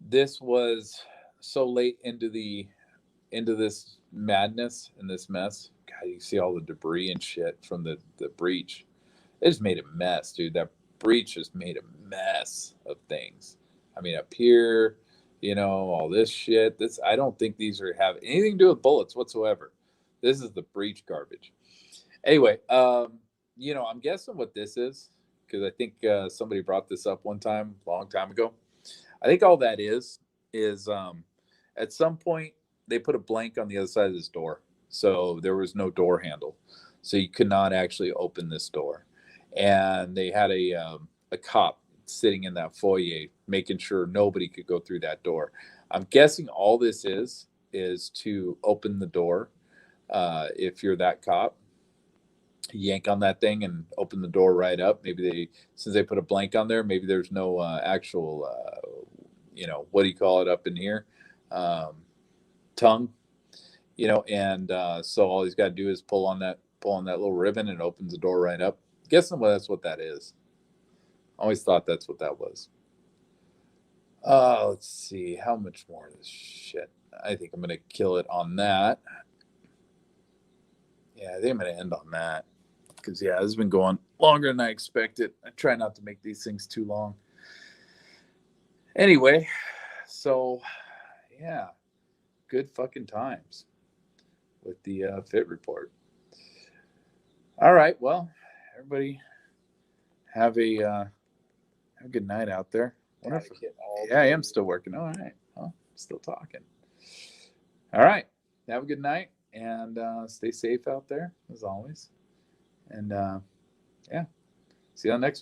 this was so late into this madness and this mess. God, you see all the debris and shit from the breach. It just made a mess, dude. That breach just made a mess of things. I mean, up here, you know, all this shit. This I don't think these have anything to do with bullets whatsoever. This is the breach garbage. Anyway, you know, I'm guessing what this is because I think somebody brought this up one time, a long time ago. I think all that is at some point they put a blank on the other side of this door, so there was no door handle, so you could not actually open this door, and they had a cop sitting in that foyer making sure nobody could go through that door. I'm guessing all this is to open the door. If you're that cop, yank on that thing and open the door right up. Maybe since they put a blank on there, maybe there's no actual you know, what do you call it up in here, tongue, you know, and so all he's got to do is pull on that little ribbon and it opens the door right up. Guessing that's what that is. Always thought that's what that was. Let's see how much more of this shit. I think I'm gonna kill it on that. Yeah, I think I'm gonna end on that because yeah, this has been going longer than I expected. I try not to make these things too long. Anyway, so yeah, good fucking times with the fit report. All right, well, everybody have a good night out there. Yeah, I am still working. All right, well, still talking. All right, have a good night and stay safe out there as always. And yeah, see you on next.